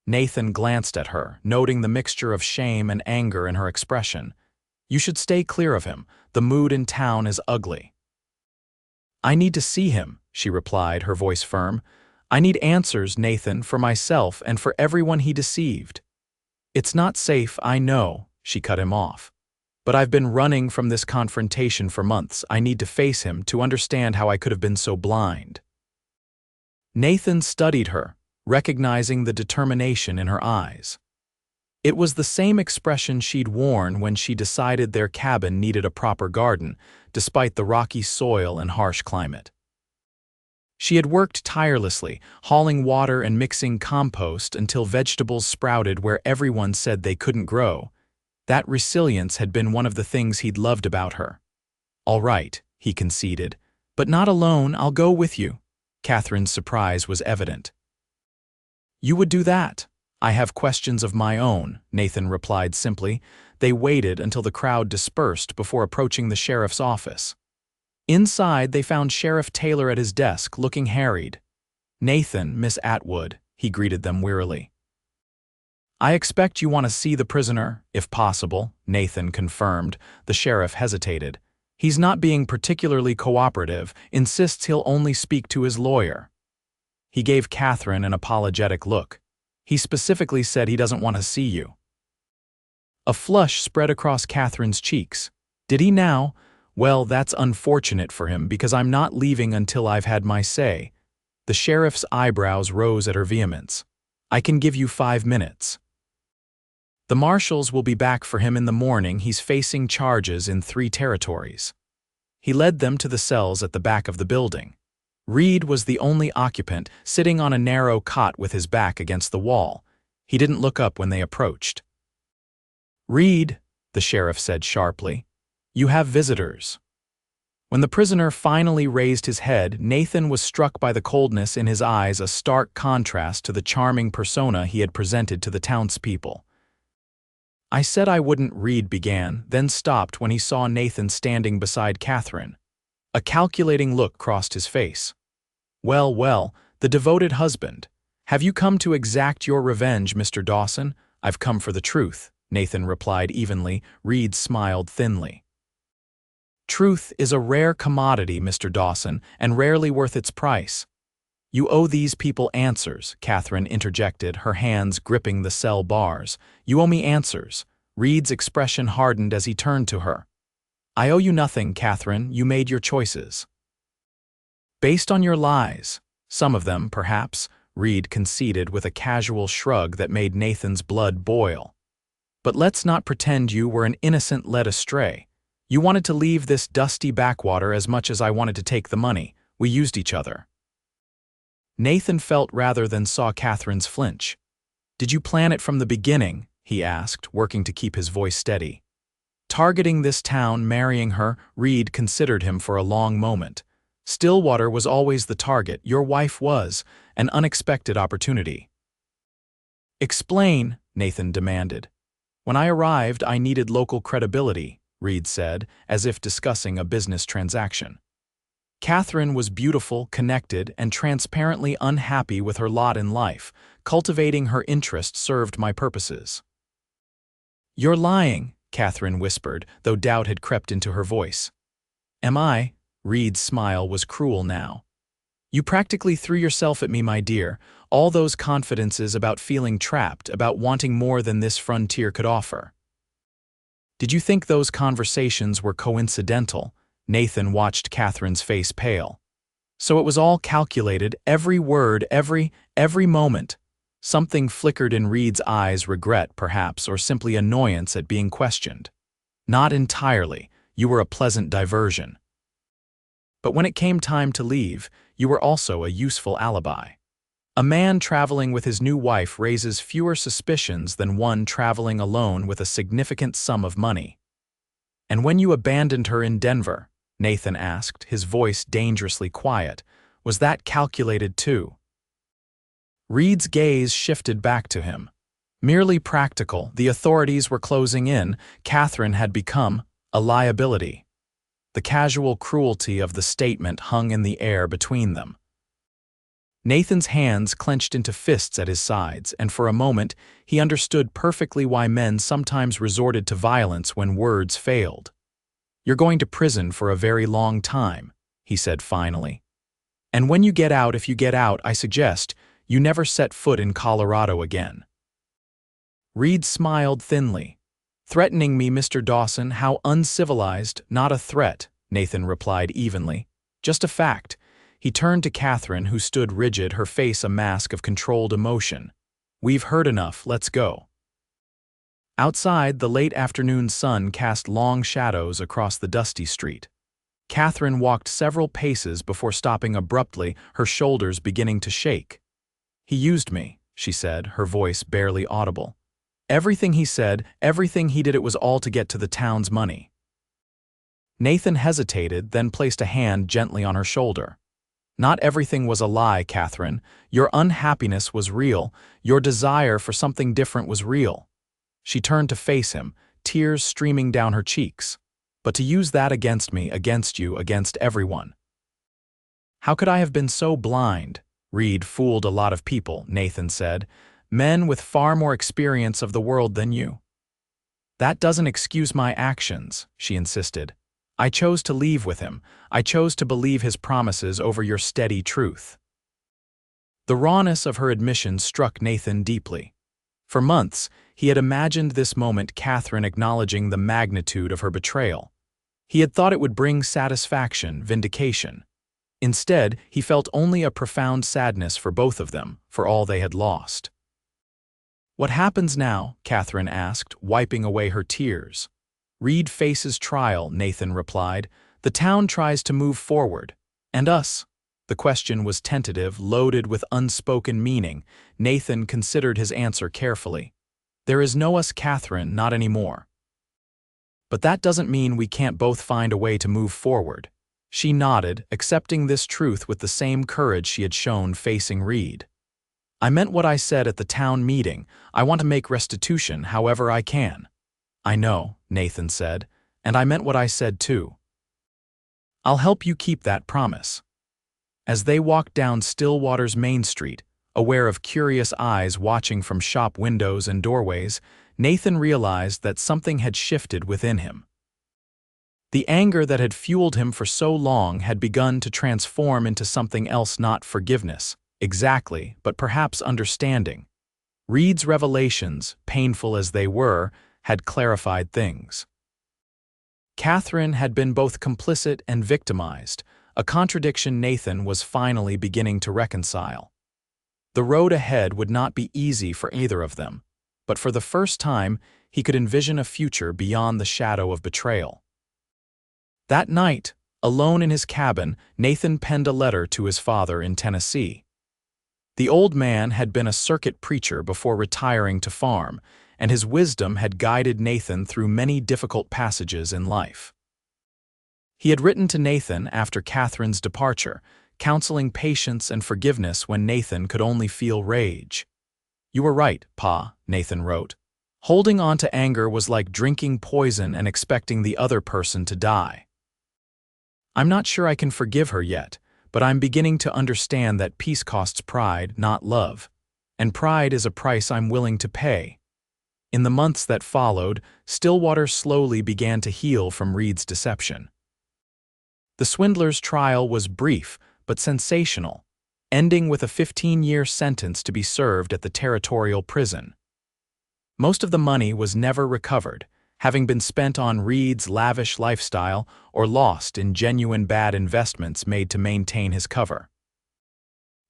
Nathan glanced at her, noting the mixture of shame and anger in her expression. "You should stay clear of him. The mood in town is ugly." "I need to see him," she replied, her voice firm. "I need answers, Nathan, for myself and for everyone he deceived." "It's not safe, I know," she cut him off. "But I've been running from this confrontation for months. I need to face him to understand how I could have been so blind." Nathan studied her, recognizing the determination in her eyes. It was the same expression she'd worn when she decided their cabin needed a proper garden, despite the rocky soil and harsh climate. She had worked tirelessly, hauling water and mixing compost until vegetables sprouted where everyone said they couldn't grow. That resilience had been one of the things he'd loved about her. "All right," he conceded, "but not alone. I'll go with you." Katherine's surprise was evident. "You would do that?" "I have questions of my own," Nathan replied simply. They waited until the crowd dispersed before approaching the sheriff's office. Inside, they found Sheriff Taylor at his desk, looking harried. "Nathan, Miss Atwood," he greeted them wearily. "I expect you want to see the prisoner, if possible," Nathan confirmed. The sheriff hesitated. "He's not being particularly cooperative, insists he'll only speak to his lawyer." He gave Katherine an apologetic look. "He specifically said he doesn't want to see you." A flush spread across Katherine's cheeks. "Did he now? Well, that's unfortunate for him because I'm not leaving until I've had my say." The sheriff's eyebrows rose at her vehemence. "I can give you 5 minutes." "The marshals will be back for him in the morning. He's facing charges in 3 territories." He led them to the cells at the back of the building. Reed was the only occupant, sitting on a narrow cot with his back against the wall. He didn't look up when they approached. "Reed," the sheriff said sharply, "you have visitors." When the prisoner finally raised his head, Nathan was struck by the coldness in his eyes, a stark contrast to the charming persona he had presented to the townspeople. "I said I wouldn't," Reed began, then stopped when he saw Nathan standing beside Katherine. A calculating look crossed his face. "Well, well, the devoted husband. Have you come to exact your revenge, Mr. Dawson?" "I've come for the truth," Nathan replied evenly. Reed smiled thinly. "Truth is a rare commodity, Mr. Dawson, and rarely worth its price." "You owe these people answers," Katherine interjected, her hands gripping the cell bars. "You owe me answers." Reed's expression hardened as he turned to her. "I owe you nothing, Katherine. You made your choices." "Based on your lies. Some of them, perhaps," Reed conceded with a casual shrug that made Nathan's blood boil. "But let's not pretend you were an innocent led astray. You wanted to leave this dusty backwater as much as I wanted to take the money. We used each other." Nathan felt rather than saw Katherine's flinch. "Did you plan it from the beginning?" he asked, working to keep his voice steady. Targeting this town, marrying her, Reed considered him for a long moment. "Stillwater was always the target. Your wife was. An unexpected opportunity." "Explain," Nathan demanded. "When I arrived, I needed local credibility," Reed said, as if discussing a business transaction. Katherine was beautiful, connected, and transparently unhappy with her lot in life. Cultivating her interest served my purposes. "You're lying," Katherine whispered, though doubt had crept into her voice. "Am I?" Reed's smile was cruel now. "You practically threw yourself at me, my dear, all those confidences about feeling trapped, about wanting more than this frontier could offer." "Did you think those conversations were coincidental?" Nathan watched Katherine's face pale. "So it was all calculated, every word, every moment." Something flickered in Reed's eyes, regret, perhaps, or simply annoyance at being questioned. "Not entirely. You were a pleasant diversion. But when it came time to leave, you were also a useful alibi. A man traveling with his new wife raises fewer suspicions than one traveling alone with a significant sum of money." "And when you abandoned her in Denver," Nathan asked, his voice dangerously quiet, "was that calculated too?" Reed's gaze shifted back to him. Merely practical, the authorities were closing in, Katherine had become a liability. The casual cruelty of the statement hung in the air between them. Nathan's hands clenched into fists at his sides, and for a moment he understood perfectly why men sometimes resorted to violence when words failed. "You're going to prison for a very long time," he said finally. "And when you get out, if you get out, I suggest you never set foot in Colorado again." Reed smiled thinly. "Threatening me, Mr. Dawson, how uncivilized, not a threat," Nathan replied evenly. "Just a fact." He turned to Katherine, who stood rigid, her face a mask of controlled emotion. "We've heard enough, let's go." Outside, the late afternoon sun cast long shadows across the dusty street. Katherine walked several paces before stopping abruptly, her shoulders beginning to shake. "He used me," she said, her voice barely audible. "Everything he said, everything he did, it was all to get to the town's money." Nathan hesitated, then placed a hand gently on her shoulder. "Not everything was a lie, Katherine. Your unhappiness was real. Your desire for something different was real." She turned to face him, tears streaming down her cheeks. "But to use that against me, against you, against everyone. How could I have been so blind?" "Reed fooled a lot of people," Nathan said. "Men with far more experience of the world than you." "That doesn't excuse my actions," she insisted. "I chose to leave with him. I chose to believe his promises over your steady truth." The rawness of her admission struck Nathan deeply. For months, he had imagined this moment, Katherine acknowledging the magnitude of her betrayal. He had thought it would bring satisfaction, vindication. Instead, he felt only a profound sadness for both of them, for all they had lost. "What happens now?" Katherine asked, wiping away her tears. "Reed faces trial," Nathan replied. "The town tries to move forward. And us?" The question was tentative, loaded with unspoken meaning. Nathan considered his answer carefully. "There is no us, Katherine, not anymore." "But that doesn't mean we can't both find a way to move forward." She nodded, accepting this truth with the same courage she had shown facing Reed. "I meant what I said at the town meeting. I want to make restitution however I can." "I know," Nathan said, "and I meant what I said too. I'll help you keep that promise." As they walked down Stillwater's Main Street, aware of curious eyes watching from shop windows and doorways, Nathan realized that something had shifted within him. The anger that had fueled him for so long had begun to transform into something else, not forgiveness, exactly, but perhaps understanding. Reed's revelations, painful as they were, had clarified things. Katherine had been both complicit and victimized, a contradiction Nathan was finally beginning to reconcile. The road ahead would not be easy for either of them, but for the first time he could envision a future beyond the shadow of betrayal. That night, alone in his cabin, Nathan penned a letter to his father in Tennessee. The old man had been a circuit preacher before retiring to farm, and his wisdom had guided Nathan through many difficult passages in life. He had written to Nathan after Katherine's departure, counseling patience and forgiveness when Nathan could only feel rage. "You were right, Pa," Nathan wrote. "Holding on to anger was like drinking poison and expecting the other person to die. I'm not sure I can forgive her yet, but I'm beginning to understand that peace costs pride, not love. And pride is a price I'm willing to pay. In the months that followed, Stillwater slowly began to heal from Reed's deception. The swindler's trial was brief but sensational, ending with a 15-year sentence to be served at the territorial prison. Most of the money was never recovered, having been spent on Reed's lavish lifestyle or lost in genuine bad investments made to maintain his cover.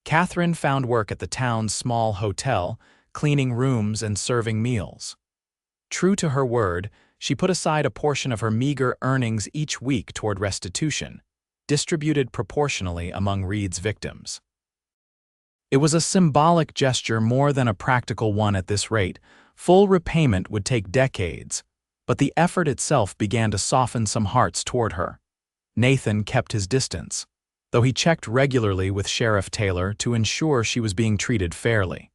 Katherine found work at the town's small hotel, cleaning rooms and serving meals. True to her word, she put aside a portion of her meager earnings each week toward restitution, distributed proportionally among Reed's victims. It was a symbolic gesture more than a practical one at this rate. Full repayment would take decades, but the effort itself began to soften some hearts toward her. Nathan kept his distance, though he checked regularly with Sheriff Taylor to ensure she was being treated fairly.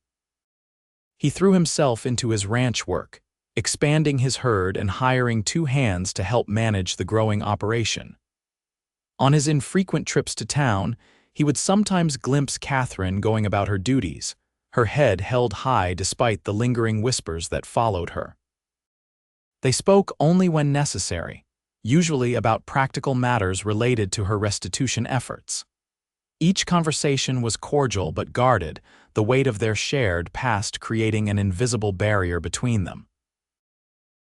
He threw himself into his ranch work, expanding his herd and hiring 2 hands to help manage the growing operation. On his infrequent trips to town, he would sometimes glimpse Katherine going about her duties, her head held high despite the lingering whispers that followed her. They spoke only when necessary, usually about practical matters related to her restitution efforts. Each conversation was cordial but guarded, the weight of their shared past creating an invisible barrier between them.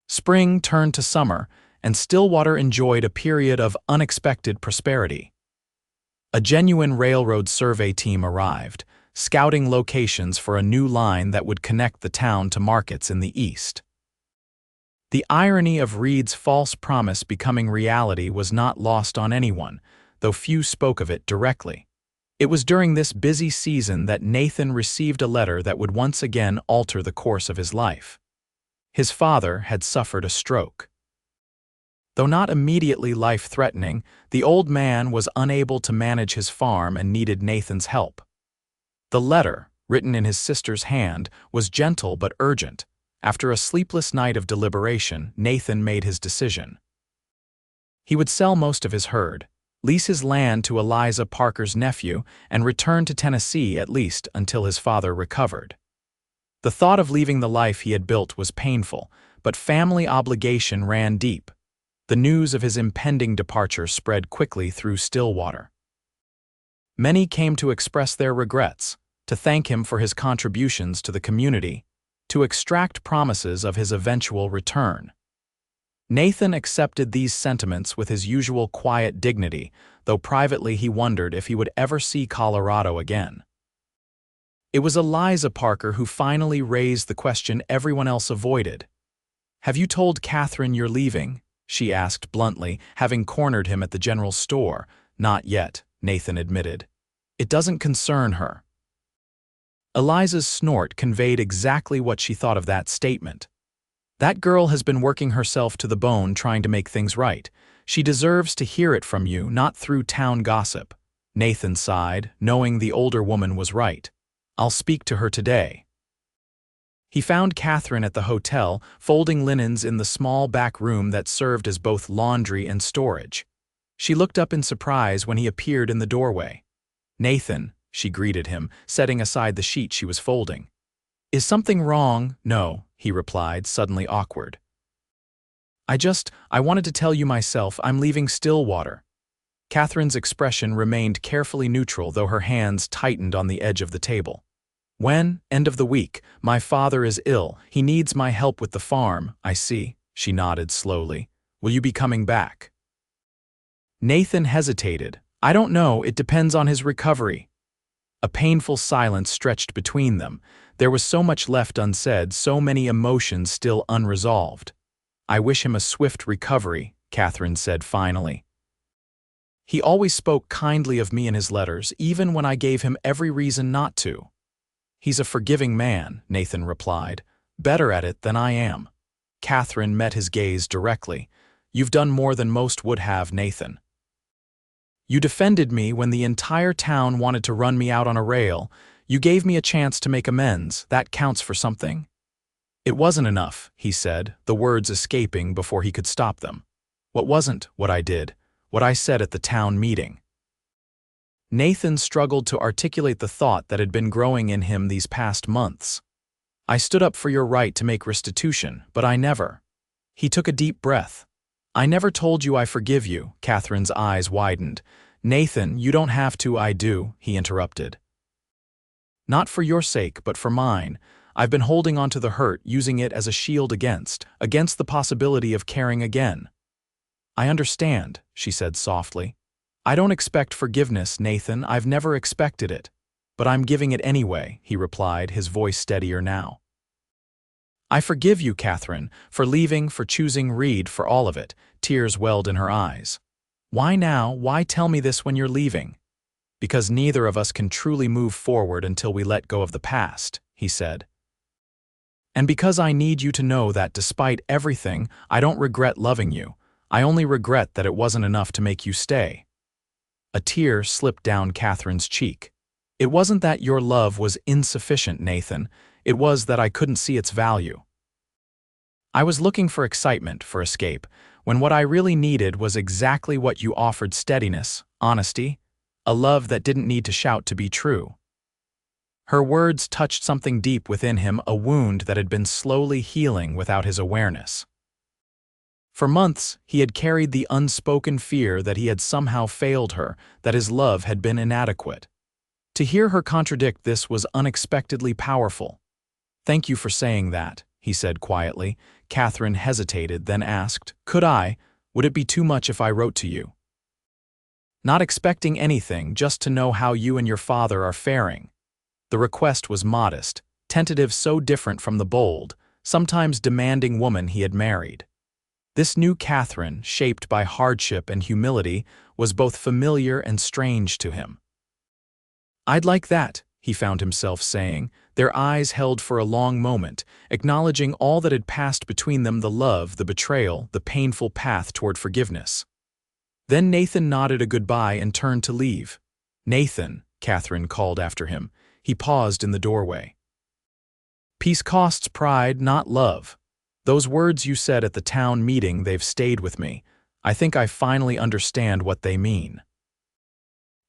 Spring turned to summer, and Stillwater enjoyed a period of unexpected prosperity. A genuine railroad survey team arrived, scouting locations for a new line that would connect the town to markets in the east. The irony of Reed's false promise becoming reality was not lost on anyone, though few spoke of it directly. It was during this busy season that Nathan received a letter that would once again alter the course of his life. His father had suffered a stroke. Though not immediately life-threatening, the old man was unable to manage his farm and needed Nathan's help. The letter, written in his sister's hand, was gentle but urgent. After a sleepless night of deliberation, Nathan made his decision. He would sell most of his herd, lease his land to Eliza Parker's nephew, and return to Tennessee at least until his father recovered. The thought of leaving the life he had built was painful, but family obligation ran deep. The news of his impending departure spread quickly through Stillwater. Many came to express their regrets, to thank him for his contributions to the community, to extract promises of his eventual return. Nathan accepted these sentiments with his usual quiet dignity, though privately he wondered if he would ever see Colorado again. It was Eliza Parker who finally raised the question everyone else avoided. "Have you told Katherine you're leaving?" she asked bluntly, having cornered him at the general store. "Not yet," Nathan admitted. "It doesn't concern her." Eliza's snort conveyed exactly what she thought of that statement. "That girl has been working herself to the bone trying to make things right. She deserves to hear it from you, not through town gossip." Nathan sighed, knowing the older woman was right. "I'll speak to her today." He found Katherine at the hotel, folding linens in the small back room that served as both laundry and storage. She looked up in surprise when he appeared in the doorway. "Nathan," she greeted him, setting aside the sheet she was folding. "Is something wrong?" "No," he replied, suddenly awkward. I wanted to tell you myself, I'm leaving Stillwater." Katherine's expression remained carefully neutral, though her hands tightened on the edge of the table. "When? End of the week. My father is ill. He needs my help with the farm." "I see," she nodded slowly. "Will you be coming back?" Nathan hesitated. "I don't know, it depends on his recovery." A painful silence stretched between them. There was so much left unsaid, so many emotions still unresolved. "I wish him a swift recovery," Katherine said finally. "He always spoke kindly of me in his letters, even when I gave him every reason not to." "He's a forgiving man," Nathan replied. "Better at it than I am." Katherine met his gaze directly. "You've done more than most would have, Nathan. You defended me when the entire town wanted to run me out on a rail. You gave me a chance to make amends. That counts for something." "It wasn't enough," he said, the words escaping before he could stop them. "What wasn't what I did? What I said at the town meeting. Nathan struggled to articulate the thought that had been growing in him these past months. I stood up for your right to make restitution, but I never. He took a deep breath. I never told you I forgive you, Katherine's eyes widened. Nathan, you don't have to, I do, he interrupted. Not for your sake, but for mine. I've been holding on to the hurt, using it as a shield against the possibility of caring again. I understand, she said softly. I don't expect forgiveness, Nathan, I've never expected it. But I'm giving it anyway, he replied, his voice steadier now. I forgive you, Katherine, for leaving, for choosing Reed, for all of it. Tears welled in her eyes. Why now? Why tell me this when you're leaving? Because neither of us can truly move forward until we let go of the past, he said. And because I need you to know that despite everything, I don't regret loving you. I only regret that it wasn't enough to make you stay. A tear slipped down Katherine's cheek. It wasn't that your love was insufficient, Nathan. It was that I couldn't see its value. I was looking for excitement, for escape, when what I really needed was exactly what you offered: steadiness, honesty, a love that didn't need to shout to be true. Her words touched something deep within him, a wound that had been slowly healing without his awareness. For months, he had carried the unspoken fear that he had somehow failed her, that his love had been inadequate. To hear her contradict this was unexpectedly powerful. Thank you for saying that, he said quietly. Katherine hesitated, then asked, would it be too much if I wrote to you? Not expecting anything, just to know how you and your father are faring. The request was modest, tentative, so different from the bold, sometimes demanding woman he had married. This new Katherine, shaped by hardship and humility, was both familiar and strange to him. I'd like that, he found himself saying, their eyes held for a long moment, acknowledging all that had passed between them, the love, the betrayal, the painful path toward forgiveness. Then Nathan nodded a goodbye and turned to leave. Nathan, Katherine called after him. He paused in the doorway. Peace costs pride, not love. Those words you said at the town meeting, they've stayed with me. I think I finally understand what they mean.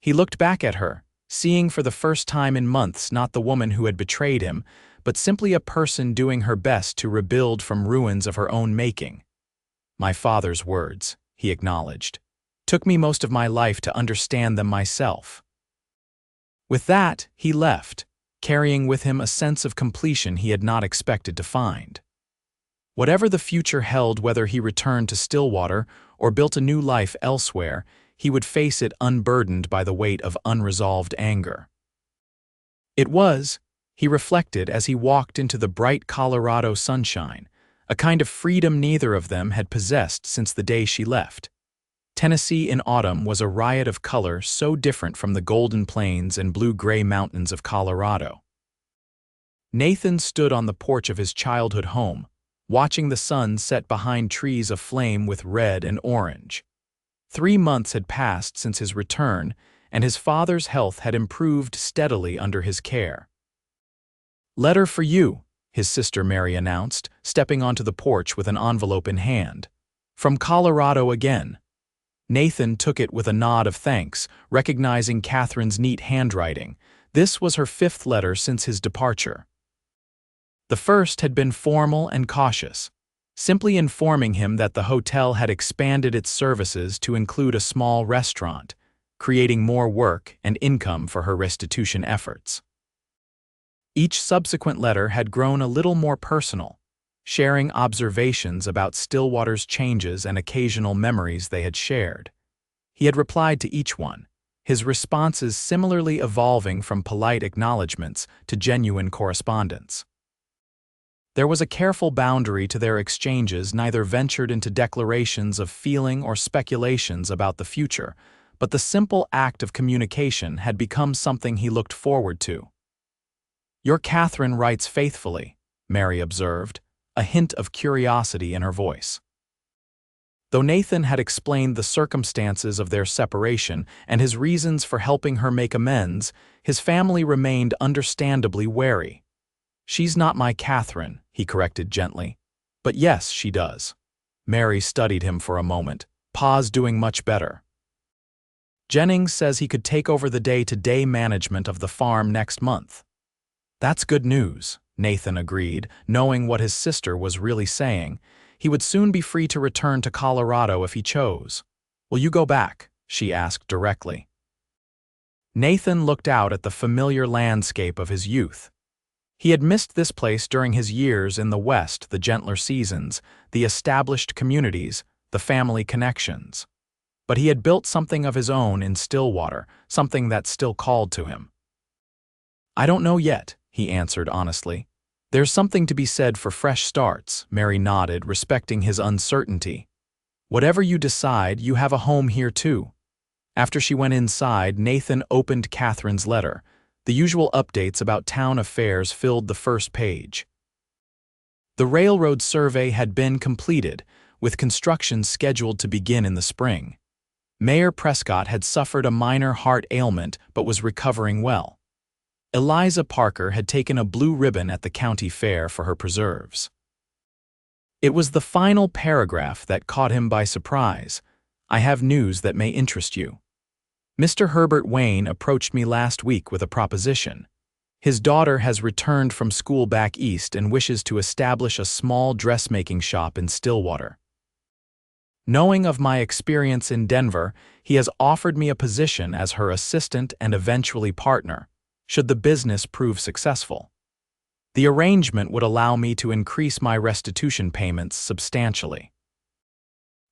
He looked back at her, seeing for the first time in months not the woman who had betrayed him, but simply a person doing her best to rebuild from ruins of her own making. My father's words, he acknowledged. Took me most of my life to understand them myself. With that, he left, carrying with him a sense of completion he had not expected to find. Whatever the future held, whether he returned to Stillwater or built a new life elsewhere, he would face it unburdened by the weight of unresolved anger. It was, he reflected as he walked into the bright Colorado sunshine, a kind of freedom neither of them had possessed since the day she left. Tennessee in autumn was a riot of color so different from the golden plains and blue-gray mountains of Colorado. Nathan stood on the porch of his childhood home, watching the sun set behind trees aflame with red and orange. 3 months had passed since his return, and his father's health had improved steadily under his care. "Letter for you," his sister Mary announced, stepping onto the porch with an envelope in hand. "From Colorado again." Nathan took it with a nod of thanks, recognizing Katherine's neat handwriting. This was her 5th letter since his departure. The first had been formal and cautious, simply informing him that the hotel had expanded its services to include a small restaurant, creating more work and income for her restitution efforts. Each subsequent letter had grown a little more personal, sharing observations about Stillwater's changes and occasional memories they had shared. He had replied to each one, his responses similarly evolving from polite acknowledgments to genuine correspondence. There was a careful boundary to their exchanges, neither ventured into declarations of feeling or speculations about the future, but the simple act of communication had become something he looked forward to. "Your Katherine writes faithfully," Mary observed, a hint of curiosity in her voice. Though Nathan had explained the circumstances of their separation and his reasons for helping her make amends, his family remained understandably wary. "She's not my Katherine," he corrected gently. "But yes, she does." Mary studied him for a moment, paused, doing much better. Jennings says he could take over the day-to-day management of the farm next month. That's good news, Nathan agreed, knowing what his sister was really saying. He would soon be free to return to Colorado if he chose. Will you go back? She asked directly. Nathan looked out at the familiar landscape of his youth. He had missed this place during his years in the West, the gentler seasons, the established communities, the family connections. But he had built something of his own in Stillwater, something that still called to him. I don't know yet, he answered honestly. There's something to be said for fresh starts, Mary nodded, respecting his uncertainty. Whatever you decide, you have a home here too. After she went inside, Nathan opened Katherine's letter. The usual updates about town affairs filled the first page. The railroad survey had been completed, with construction scheduled to begin in the spring. Mayor Prescott had suffered a minor heart ailment but was recovering well. Eliza Parker had taken a blue ribbon at the county fair for her preserves. It was the final paragraph that caught him by surprise. I have news that may interest you. Mr. Herbert Wayne approached me last week with a proposition. His daughter has returned from school back east and wishes to establish a small dressmaking shop in Stillwater. Knowing of my experience in Denver, he has offered me a position as her assistant and eventually partner, should the business prove successful. The arrangement would allow me to increase my restitution payments substantially.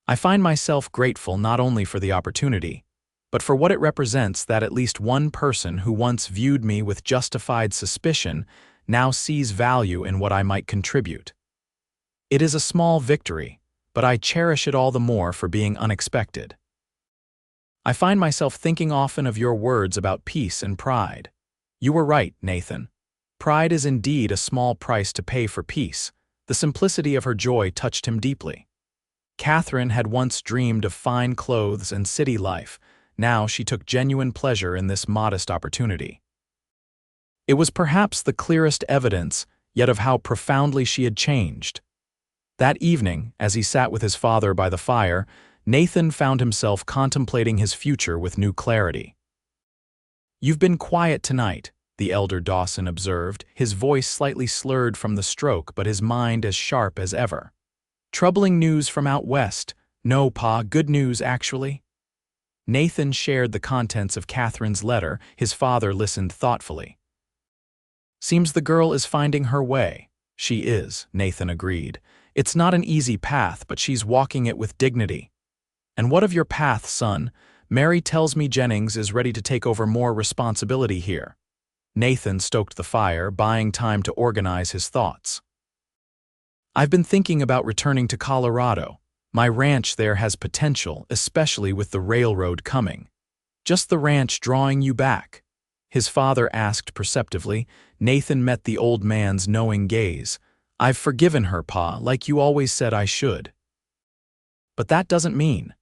I find myself grateful not only for the opportunity, but for what it represents that at least one person who once viewed me with justified suspicion now sees value in what I might contribute. It is a small victory, but I cherish it all the more for being unexpected. I find myself thinking often of your words about peace and pride. You were right, Nathan. Pride is indeed a small price to pay for peace. The simplicity of her joy touched him deeply. Katherine had once dreamed of fine clothes and city life. Now she took genuine pleasure in this modest opportunity. It was perhaps the clearest evidence, yet of how profoundly she had changed. That evening, as he sat with his father by the fire, Nathan found himself contemplating his future with new clarity. You've been quiet tonight, the elder Dawson observed, his voice slightly slurred from the stroke but his mind as sharp as ever. Troubling news from out west. No, Pa, good news, actually. Nathan shared the contents of Katherine's letter. His father listened thoughtfully. Seems the girl is finding her way. She is, Nathan agreed. It's not an easy path, but she's walking it with dignity. And what of your path, son? Mary tells me Jennings is ready to take over more responsibility here. Nathan stoked the fire, buying time to organize his thoughts. I've been thinking about returning to Colorado. My ranch there has potential, especially with the railroad coming. Just the ranch drawing you back? His father asked perceptively. Nathan met the old man's knowing gaze. I've forgiven her, Pa, like you always said I should. But that doesn't mean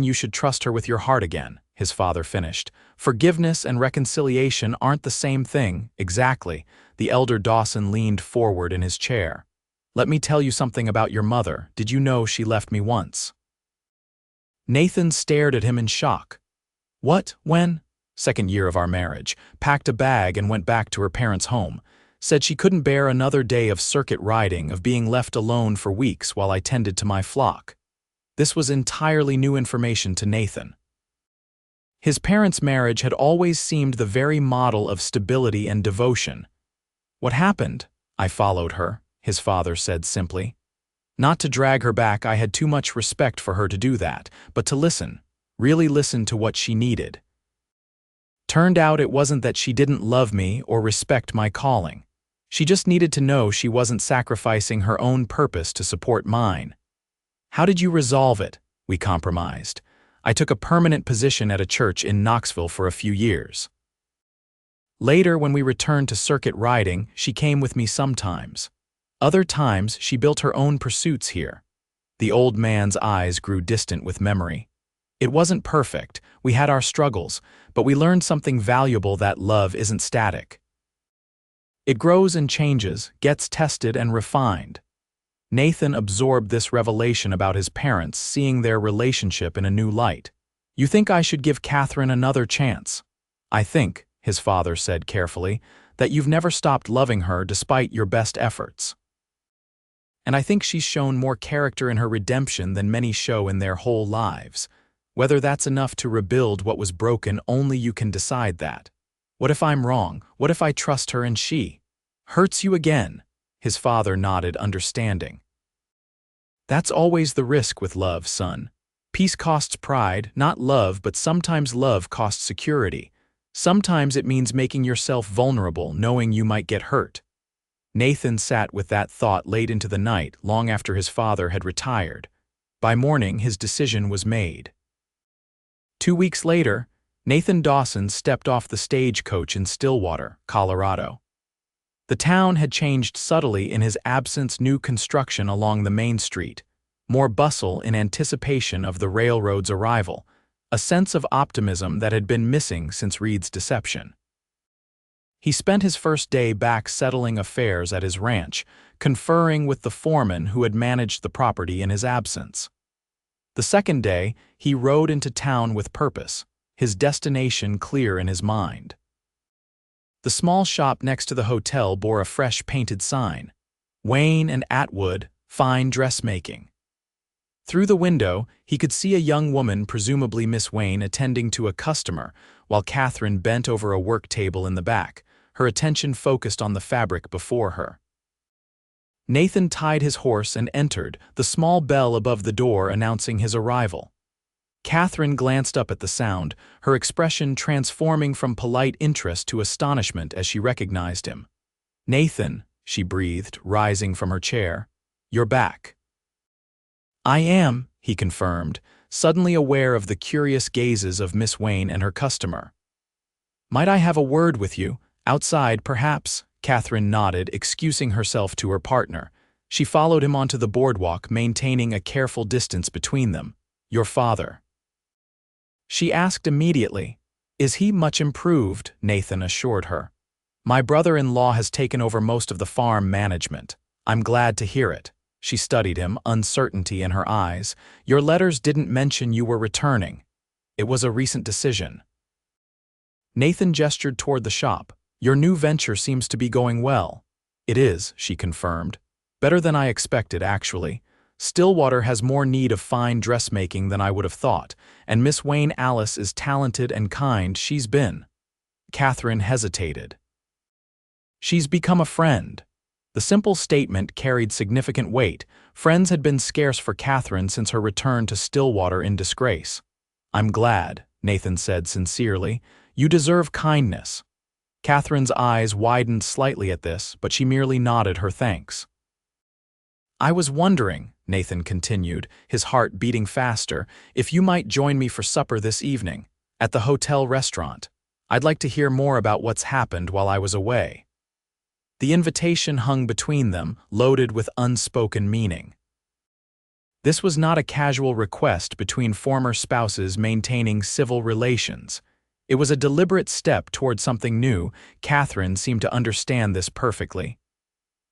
you should trust her with your heart again, his father finished. Forgiveness and reconciliation aren't the same thing, exactly. The elder Dawson leaned forward in his chair. Let me tell you something about your mother. Did you know she left me once? Nathan stared at him in shock. What? When? Second year of our marriage. Packed a bag and went back to her parents' home. Said she couldn't bear another day of circuit riding, of being left alone for weeks while I tended to my flock. This was entirely new information to Nathan. His parents' marriage had always seemed the very model of stability and devotion. What happened? I followed her, his father said simply. Not to drag her back, I had too much respect for her to do that, but to listen, really listen to what she needed. Turned out it wasn't that she didn't love me or respect my calling. She just needed to know she wasn't sacrificing her own purpose to support mine. How did you resolve it? We compromised. I took a permanent position at a church in Knoxville for a few years. Later, when we returned to circuit riding, she came with me sometimes. Other times, she built her own pursuits here. The old man's eyes grew distant with memory. It wasn't perfect, we had our struggles, but we learned something valuable, that love isn't static. It grows and changes, gets tested and refined. Nathan absorbed this revelation about his parents, seeing their relationship in a new light. You think I should give Katherine another chance? I think, his father said carefully, that you've never stopped loving her despite your best efforts. And I think she's shown more character in her redemption than many show in their whole lives. Whether that's enough to rebuild what was broken, only you can decide that. What if I'm wrong? What if I trust her and she hurts you again? His father nodded, understanding. That's always the risk with love, son. Peace costs pride, not love, but sometimes love costs security. Sometimes it means making yourself vulnerable, knowing you might get hurt. Nathan sat with that thought late into the night, long after his father had retired. By morning, his decision was made. 2 weeks later, Nathan Dawson stepped off the stagecoach in Stillwater, Colorado. The town had changed subtly in his absence. New construction along the main street, more bustle in anticipation of the railroad's arrival, a sense of optimism that had been missing since Reed's deception. He spent his first day back settling affairs at his ranch, conferring with the foreman who had managed the property in his absence. The second day, he rode into town with purpose, his destination clear in his mind. The small shop next to the hotel bore a fresh painted sign, Wayne and Atwood, Fine Dressmaking. Through the window, he could see a young woman, presumably Miss Wayne, attending to a customer, while Katherine bent over a work table in the back, her attention focused on the fabric before her. Nathan tied his horse and entered, the small bell above the door announcing his arrival. Katherine glanced up at the sound, her expression transforming from polite interest to astonishment as she recognized him. "Nathan," she breathed, rising from her chair, "you're back." "I am," he confirmed, suddenly aware of the curious gazes of Miss Wayne and her customer. "Might I have a word with you? Outside, perhaps?" Katherine nodded, excusing herself to her partner. She followed him onto the boardwalk, maintaining a careful distance between them. "Your father?" She asked immediately. "Is he much improved?" Nathan assured her. "My brother-in-law has taken over most of the farm management. I'm glad to hear it." She studied him, uncertainty in her eyes. "Your letters didn't mention you were returning. It was a recent decision." Nathan gestured toward the shop. "Your new venture seems to be going well." "It is," she confirmed. "Better than I expected, actually. Stillwater has more need of fine dressmaking than I would have thought, and Miss Wayne Alice is talented and kind. She's been—" Katherine hesitated. "She's become a friend." The simple statement carried significant weight. Friends had been scarce for Katherine since her return to Stillwater in disgrace. "I'm glad," Nathan said sincerely. "You deserve kindness." Katherine's eyes widened slightly at this, but she merely nodded her thanks. "I was wondering," Nathan continued, his heart beating faster, "if you might join me for supper this evening, at the hotel restaurant. I'd like to hear more about what's happened while I was away." The invitation hung between them, loaded with unspoken meaning. This was not a casual request between former spouses maintaining civil relations. It was a deliberate step toward something new. Katherine seemed to understand this perfectly.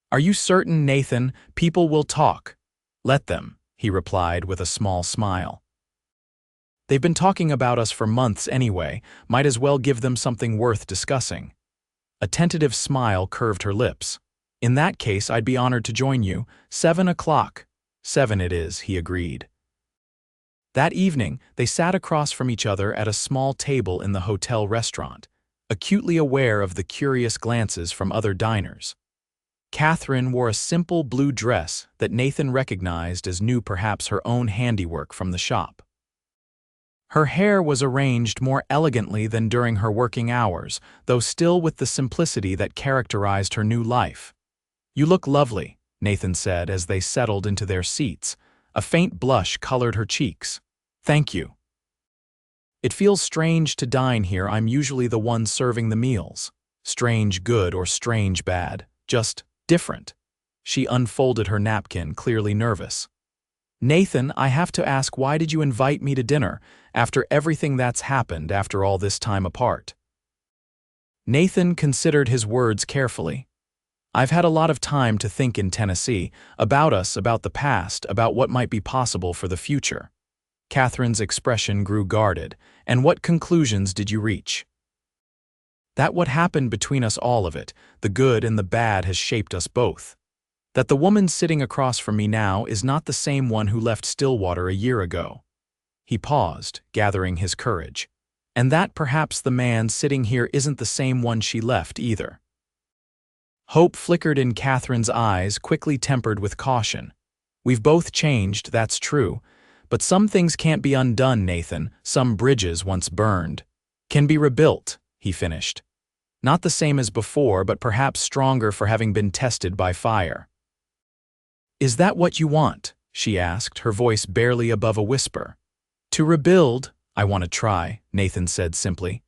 "Are you certain, Nathan? People will talk." "Let them," he replied with a small smile. "They've been talking about us for months anyway. Might as well give them something worth discussing." A tentative smile curved her lips. "In that case, I'd be honored to join you. 7 o'clock. 7 it is," he agreed. That evening, they sat across from each other at a small table in the hotel restaurant, acutely aware of the curious glances from other diners. Katherine wore a simple blue dress that Nathan recognized as new, perhaps her own handiwork from the shop. Her hair was arranged more elegantly than during her working hours, though still with the simplicity that characterized her new life. "You look lovely," Nathan said as they settled into their seats. A faint blush colored her cheeks. "Thank you. It feels strange to dine here. I'm usually the one serving the meals. Strange good or strange bad, just different." She unfolded her napkin, clearly nervous. "Nathan, I have to ask, why did you invite me to dinner, after everything that's happened after all this time apart?" Nathan considered his words carefully. "I've had a lot of time to think in Tennessee, about us, about the past, about what might be possible for the future." Catherine's expression grew guarded. And what conclusions did you reach? That what happened between us, all of it, the good and the bad, has shaped us both. That the woman sitting across from me now is not the same one who left Stillwater a year ago. He paused, gathering his courage. And that perhaps the man sitting here isn't the same one she left either. Hope flickered in Catherine's eyes, quickly tempered with caution. We've both changed, that's true. But some things can't be undone, Nathan. Some bridges once burned can be rebuilt, he finished. Not the same as before, but perhaps stronger for having been tested by fire. Is that what you want? She asked, her voice barely above a whisper. To rebuild, I want to try, Nathan said simply.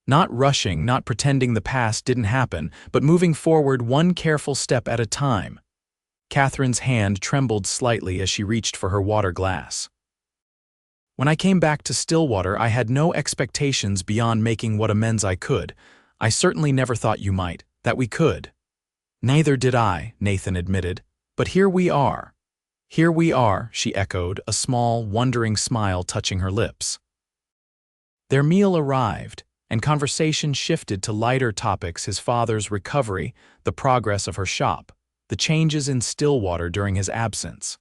Not rushing, not pretending the past didn't happen, but moving forward one careful step at a time. Catherine's hand trembled slightly as she reached for her water glass. When I came back to Stillwater, I had no expectations beyond making what amends I could. I certainly never thought you might, that we could. Neither did I, Nathan admitted. But here we are. Here we are, she echoed, a small, wondering smile touching her lips. Their meal arrived, and conversation shifted to lighter topics: his father's recovery, the progress of her shop, the changes in Stillwater during his absence.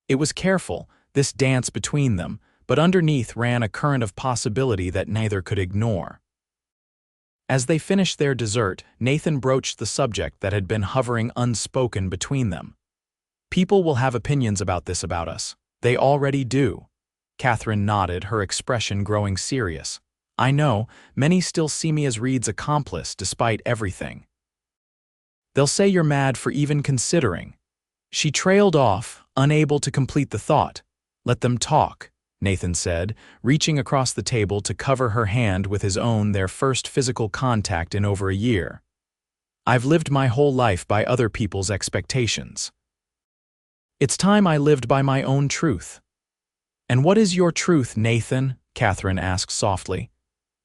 It was careful, this dance between them, but underneath ran a current of possibility that neither could ignore. As they finished their dessert, Nathan broached the subject that had been hovering unspoken between them. People will have opinions about this about us. They already do. Katherine nodded, her expression growing serious. I know, many still see me as Reed's accomplice despite everything. They'll say you're mad for even considering. She trailed off, unable to complete the thought. Let them talk, Nathan said, reaching across the table to cover her hand with his own, their first physical contact in over a year. I've lived my whole life by other people's expectations. It's time I lived by my own truth. And what is your truth, Nathan? Katherine asked softly.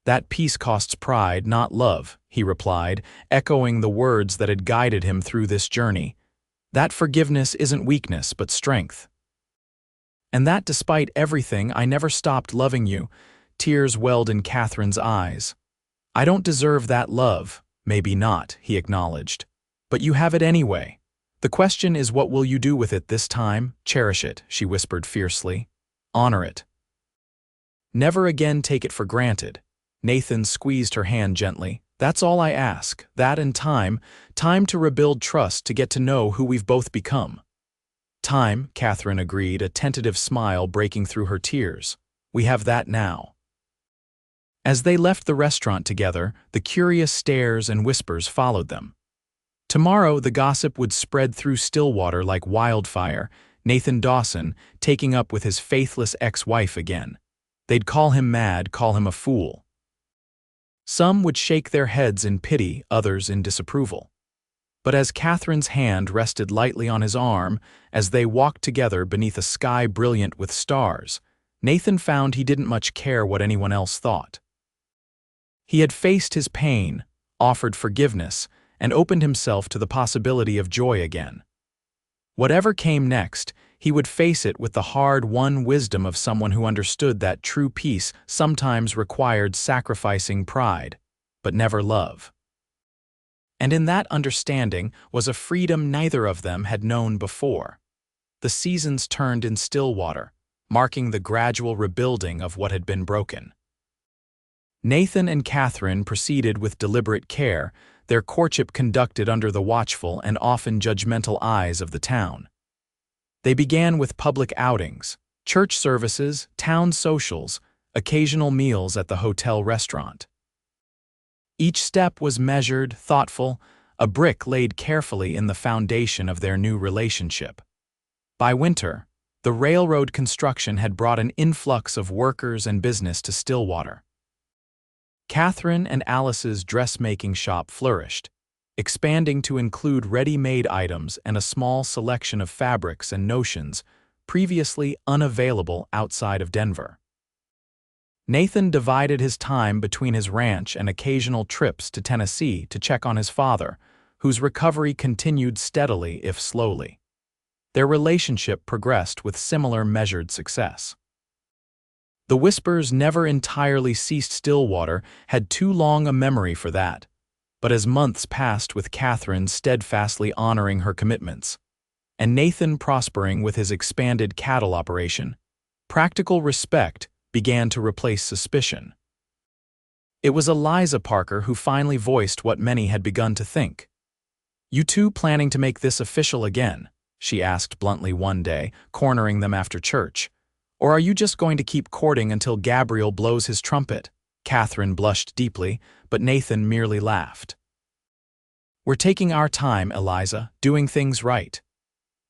That peace costs pride, not love, he replied, echoing the words that had guided him through this journey. That forgiveness isn't weakness, but strength. And that despite everything, I never stopped loving you. Tears welled in Catherine's eyes. I don't deserve that love. Maybe not, he acknowledged. But you have it anyway. The question is, what will you do with it this time? Cherish it, she whispered fiercely. Honor it. Never again take it for granted. Nathan squeezed her hand gently. That's all I ask, that and time to rebuild trust, to get to know who we've both become. Time, Katherine agreed, a tentative smile breaking through her tears. We have that now. As they left the restaurant together, the curious stares and whispers followed them. Tomorrow the gossip would spread through Stillwater like wildfire, Nathan Dawson taking up with his faithless ex-wife again. They'd call him mad, call him a fool. Some would shake their heads in pity, others in disapproval. But as Catherine's hand rested lightly on his arm, as they walked together beneath a sky brilliant with stars, Nathan found he didn't much care what anyone else thought. He had faced his pain, offered forgiveness, and opened himself to the possibility of joy again. Whatever came next, he would face it with the hard-won wisdom of someone who understood that true peace sometimes required sacrificing pride, but never love. And in that understanding was a freedom neither of them had known before. The seasons turned in Stillwater, marking the gradual rebuilding of what had been broken. Nathan and Katherine proceeded with deliberate care, their courtship conducted under the watchful and often judgmental eyes of the town. They began with public outings, church services, town socials, occasional meals at the hotel restaurant. Each step was measured, thoughtful, a brick laid carefully in the foundation of their new relationship. By winter, the railroad construction had brought an influx of workers and business to Stillwater. Katherine and Alice's dressmaking shop flourished, expanding to include ready-made items and a small selection of fabrics and notions previously unavailable outside of Denver. Nathan divided his time between his ranch and occasional trips to Tennessee to check on his father, whose recovery continued steadily if slowly. Their relationship progressed with similar measured success. The whispers never entirely ceased. Stillwater had too long a memory for that. But as months passed with Katherine steadfastly honoring her commitments, and Nathan prospering with his expanded cattle operation, practical respect began to replace suspicion. It was Eliza Parker who finally voiced what many had begun to think. "You two planning to make this official again?" she asked bluntly one day, cornering them after church. "Or are you just going to keep courting until Gabriel blows his trumpet?" Katherine blushed deeply, but Nathan merely laughed. "We're taking our time, Eliza, doing things right."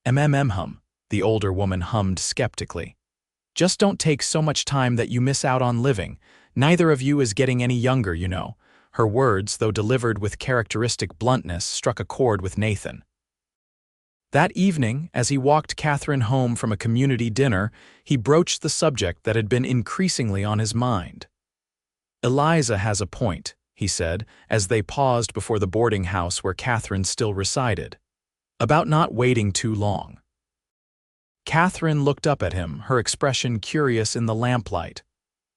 Hum, the older woman hummed skeptically. "Just don't take so much time that you miss out on living. Neither of you is getting any younger, you know." Her words, though delivered with characteristic bluntness, struck a chord with Nathan. That evening, as he walked Katherine home from a community dinner, he broached the subject that had been increasingly on his mind. "Eliza has a point," he said, as they paused before the boarding house where Katherine still resided, "about not waiting too long." Katherine looked up at him, her expression curious in the lamplight.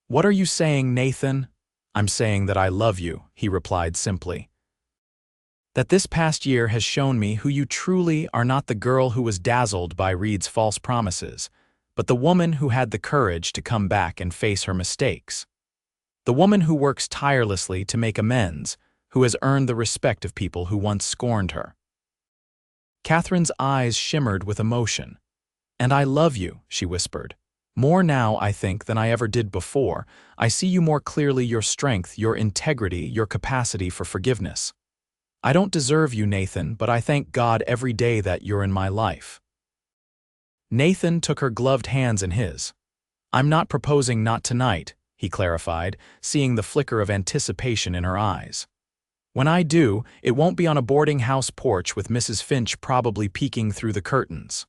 "What are you saying, Nathan?" "I'm saying that I love you," he replied simply. "That this past year has shown me who you truly are, not the girl who was dazzled by Reed's false promises, but the woman who had the courage to come back and face her mistakes. The woman who works tirelessly to make amends, who has earned the respect of people who once scorned her." Katherine's eyes shimmered with emotion. "And I love you," she whispered. "More now, I think, than I ever did before. I see you more clearly, your strength, your integrity, your capacity for forgiveness. I don't deserve you, Nathan, but I thank God every day that you're in my life." Nathan took her gloved hands in his. "I'm not proposing, not tonight," he clarified, seeing the flicker of anticipation in her eyes. "When I do, it won't be on a boarding house porch with Mrs. Finch probably peeking through the curtains."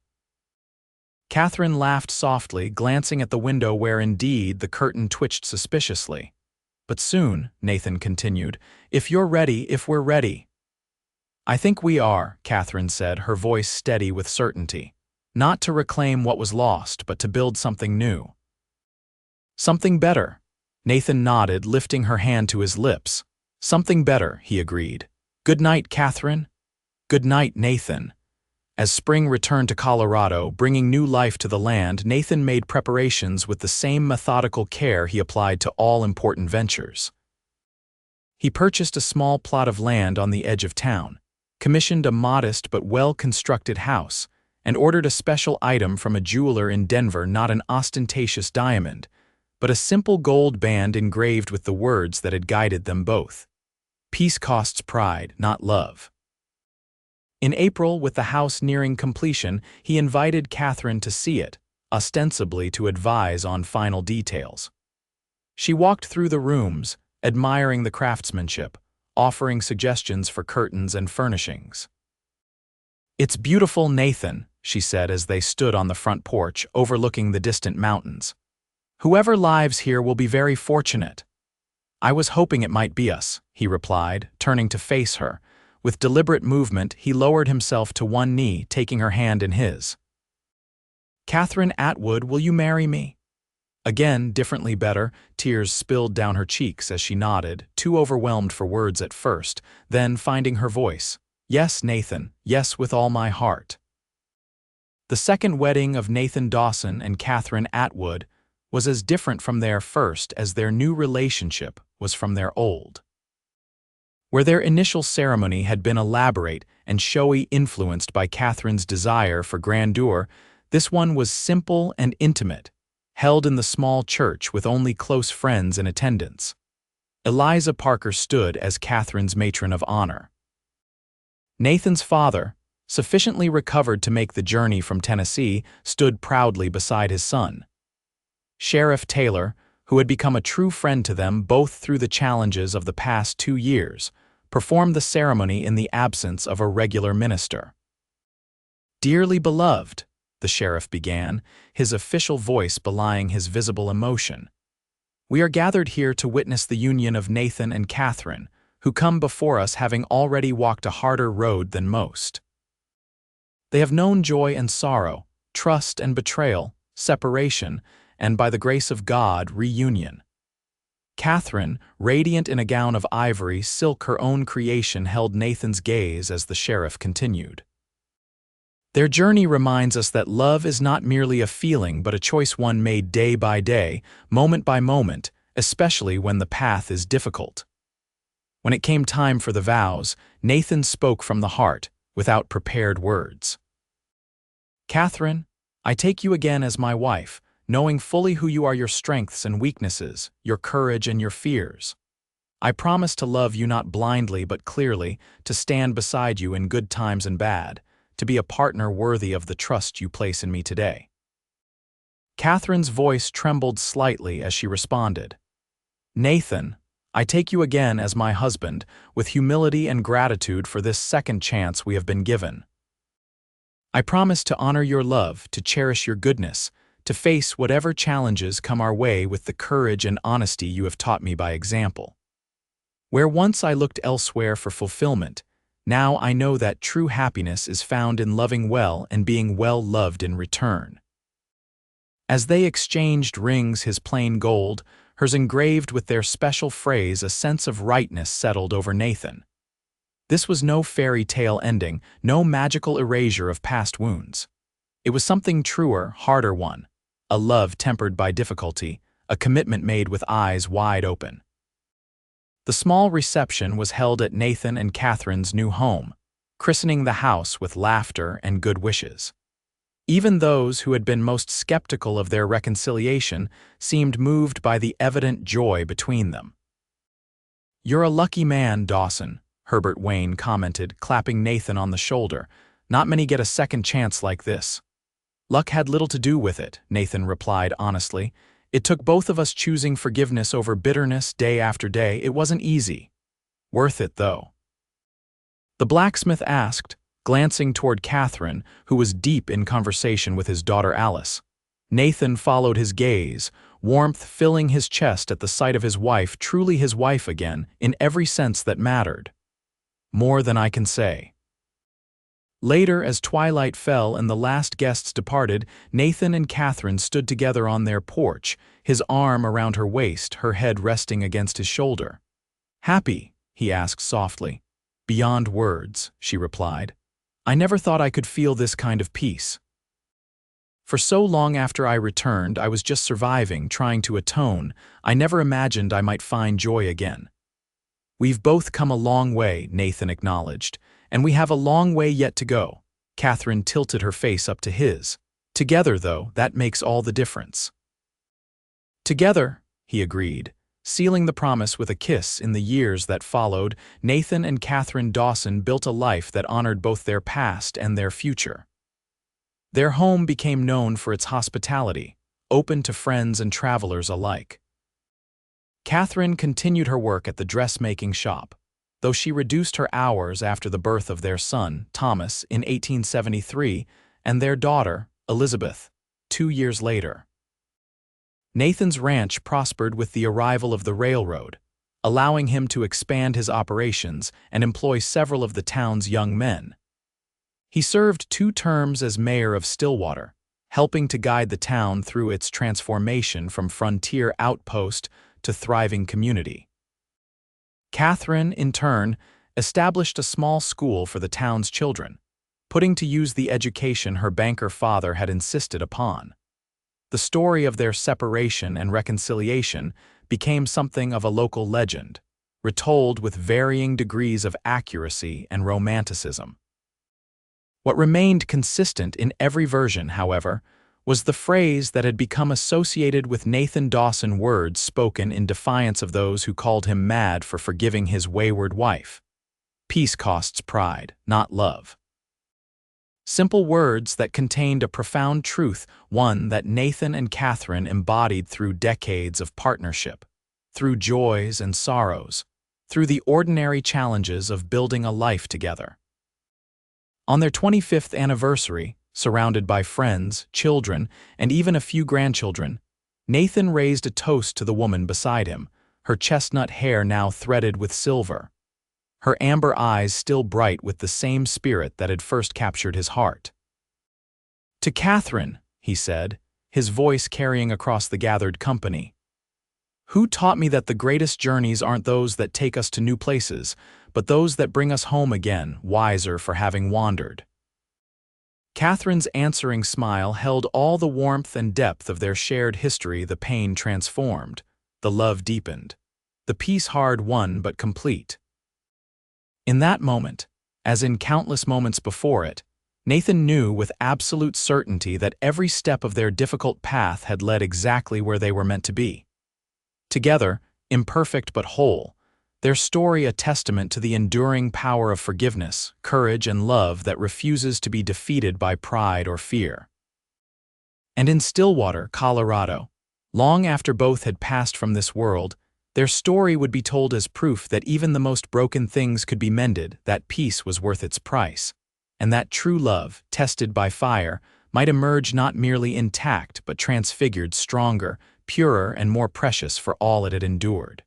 Katherine laughed softly, glancing at the window where indeed the curtain twitched suspiciously. "But soon," Nathan continued, "if you're ready, if we're ready." "I think we are," Katherine said, her voice steady with certainty. "Not to reclaim what was lost, but to build something new." "Something better." Nathan nodded, lifting her hand to his lips. "Something better," he agreed. "Good night, Katherine." "Good night, Nathan." As spring returned to Colorado, bringing new life to the land, Nathan made preparations with the same methodical care he applied to all important ventures. He purchased a small plot of land on the edge of town, commissioned a modest but well-constructed house, and ordered a special item from a jeweler in Denver, not an ostentatious diamond, but a simple gold band engraved with the words that had guided them both. "Peace costs pride, not love." In April, with the house nearing completion, he invited Katherine to see it, ostensibly to advise on final details. She walked through the rooms, admiring the craftsmanship, offering suggestions for curtains and furnishings. "It's beautiful, Nathan," she said as they stood on the front porch overlooking the distant mountains. "Whoever lives here will be very fortunate." "I was hoping it might be us," he replied, turning to face her. With deliberate movement, he lowered himself to one knee, taking her hand in his. "Katherine Atwood, will you marry me?" Again, differently better, tears spilled down her cheeks as she nodded, too overwhelmed for words at first, then finding her voice. "Yes, Nathan, yes, with all my heart." The second wedding of Nathan Dawson and Katherine Atwood was as different from their first as their new relationship was from their old. Where their initial ceremony had been elaborate and showy, influenced by Katherine's desire for grandeur, this one was simple and intimate, held in the small church with only close friends in attendance. Eliza Parker stood as Katherine's matron of honor. Nathan's father, sufficiently recovered to make the journey from Tennessee, stood proudly beside his son. Sheriff Taylor, who had become a true friend to them both through the challenges of the past 2 years, performed the ceremony in the absence of a regular minister. "Dearly beloved," the sheriff began, his official voice belying his visible emotion, "we are gathered here to witness the union of Nathan and Katherine, who come before us having already walked a harder road than most. They have known joy and sorrow, trust and betrayal, separation, and by the grace of God, reunion. Katherine, radiant in a gown of ivory silk her own creation, held Nathan's gaze as the sheriff continued. Their journey reminds us that love is not merely a feeling but a choice one made day by day, moment by moment, especially when the path is difficult. When it came time for the vows, Nathan spoke from the heart, without prepared words. "Katherine, I take you again as my wife, knowing fully who you are, your strengths and weaknesses, your courage and your fears. I promise to love you not blindly but clearly, to stand beside you in good times and bad, to be a partner worthy of the trust you place in me today." Katherine's voice trembled slightly as she responded, "Nathan, I take you again as my husband, with humility and gratitude for this second chance we have been given. I promise to honor your love, to cherish your goodness, to face whatever challenges come our way with the courage and honesty you have taught me by example. Where once I looked elsewhere for fulfillment, now I know that true happiness is found in loving well and being well loved in return." As they exchanged rings, his plain gold, hers engraved with their special phrase, a sense of rightness settled over Nathan. This was no fairy tale ending, no magical erasure of past wounds. It was something truer, harder one, a love tempered by difficulty, a commitment made with eyes wide open. The small reception was held at Nathan and Katherine's new home, christening the house with laughter and good wishes. Even those who had been most skeptical of their reconciliation seemed moved by the evident joy between them. "You're a lucky man, Dawson," Herbert Wayne commented, clapping Nathan on the shoulder. "Not many get a second chance like this." "Luck had little to do with it," Nathan replied honestly. "It took both of us choosing forgiveness over bitterness day after day. It wasn't easy. Worth it, though." The blacksmith asked, glancing toward Katherine, who was deep in conversation with his daughter Alice. Nathan followed his gaze, warmth filling his chest at the sight of his wife, truly his wife again, in every sense that mattered. "More than I can say." Later, as twilight fell and the last guests departed, Nathan and Katherine stood together on their porch, his arm around her waist, her head resting against his shoulder. "Happy?" he asked softly. "Beyond words," she replied. "I never thought I could feel this kind of peace. For so long after I returned, I was just surviving, trying to atone. I never imagined I might find joy again." "We've both come a long way," Nathan acknowledged. "And we have a long way yet to go." Katherine tilted her face up to his. "Together, though, that makes all the difference." "Together," he agreed, sealing the promise with a kiss. In the years that followed, Nathan and Katherine Dawson built a life that honored both their past and their future. Their home became known for its hospitality, open to friends and travelers alike. Katherine continued her work at the dressmaking shop, though she reduced her hours after the birth of their son, Thomas, in 1873, and their daughter, Elizabeth, 2 years later. Nathan's ranch prospered with the arrival of the railroad, allowing him to expand his operations and employ several of the town's young men. He served 2 terms as mayor of Stillwater, helping to guide the town through its transformation from frontier outpost to thriving community. Katherine, in turn, established a small school for the town's children, putting to use the education her banker father had insisted upon. The story of their separation and reconciliation became something of a local legend, retold with varying degrees of accuracy and romanticism. What remained consistent in every version, however, was the phrase that had become associated with Nathan Dawson, words spoken in defiance of those who called him mad for forgiving his wayward wife. "Peace costs pride, not love." Simple words that contained a profound truth, one that Nathan and Katherine embodied through decades of partnership, through joys and sorrows, through the ordinary challenges of building a life together. On their 25th anniversary, surrounded by friends, children, and even a few grandchildren, Nathan raised a toast to the woman beside him, her chestnut hair now threaded with silver, her amber eyes still bright with the same spirit that had first captured his heart. "To Katherine," he said, his voice carrying across the gathered company. "Who taught me that the greatest journeys aren't those that take us to new places, but those that bring us home again, wiser for having wandered?" Katherine's answering smile held all the warmth and depth of their shared history. The pain transformed, the love deepened, the peace hard won but complete. In that moment, as in countless moments before it, Nathan knew with absolute certainty that every step of their difficult path had led exactly where they were meant to be. Together, imperfect but whole, their story a testament to the enduring power of forgiveness, courage, and love that refuses to be defeated by pride or fear. And in Stillwater, Colorado, long after both had passed from this world, their story would be told as proof that even the most broken things could be mended, that peace was worth its price, and that true love, tested by fire, might emerge not merely intact but transfigured, stronger, purer, and more precious for all it had endured.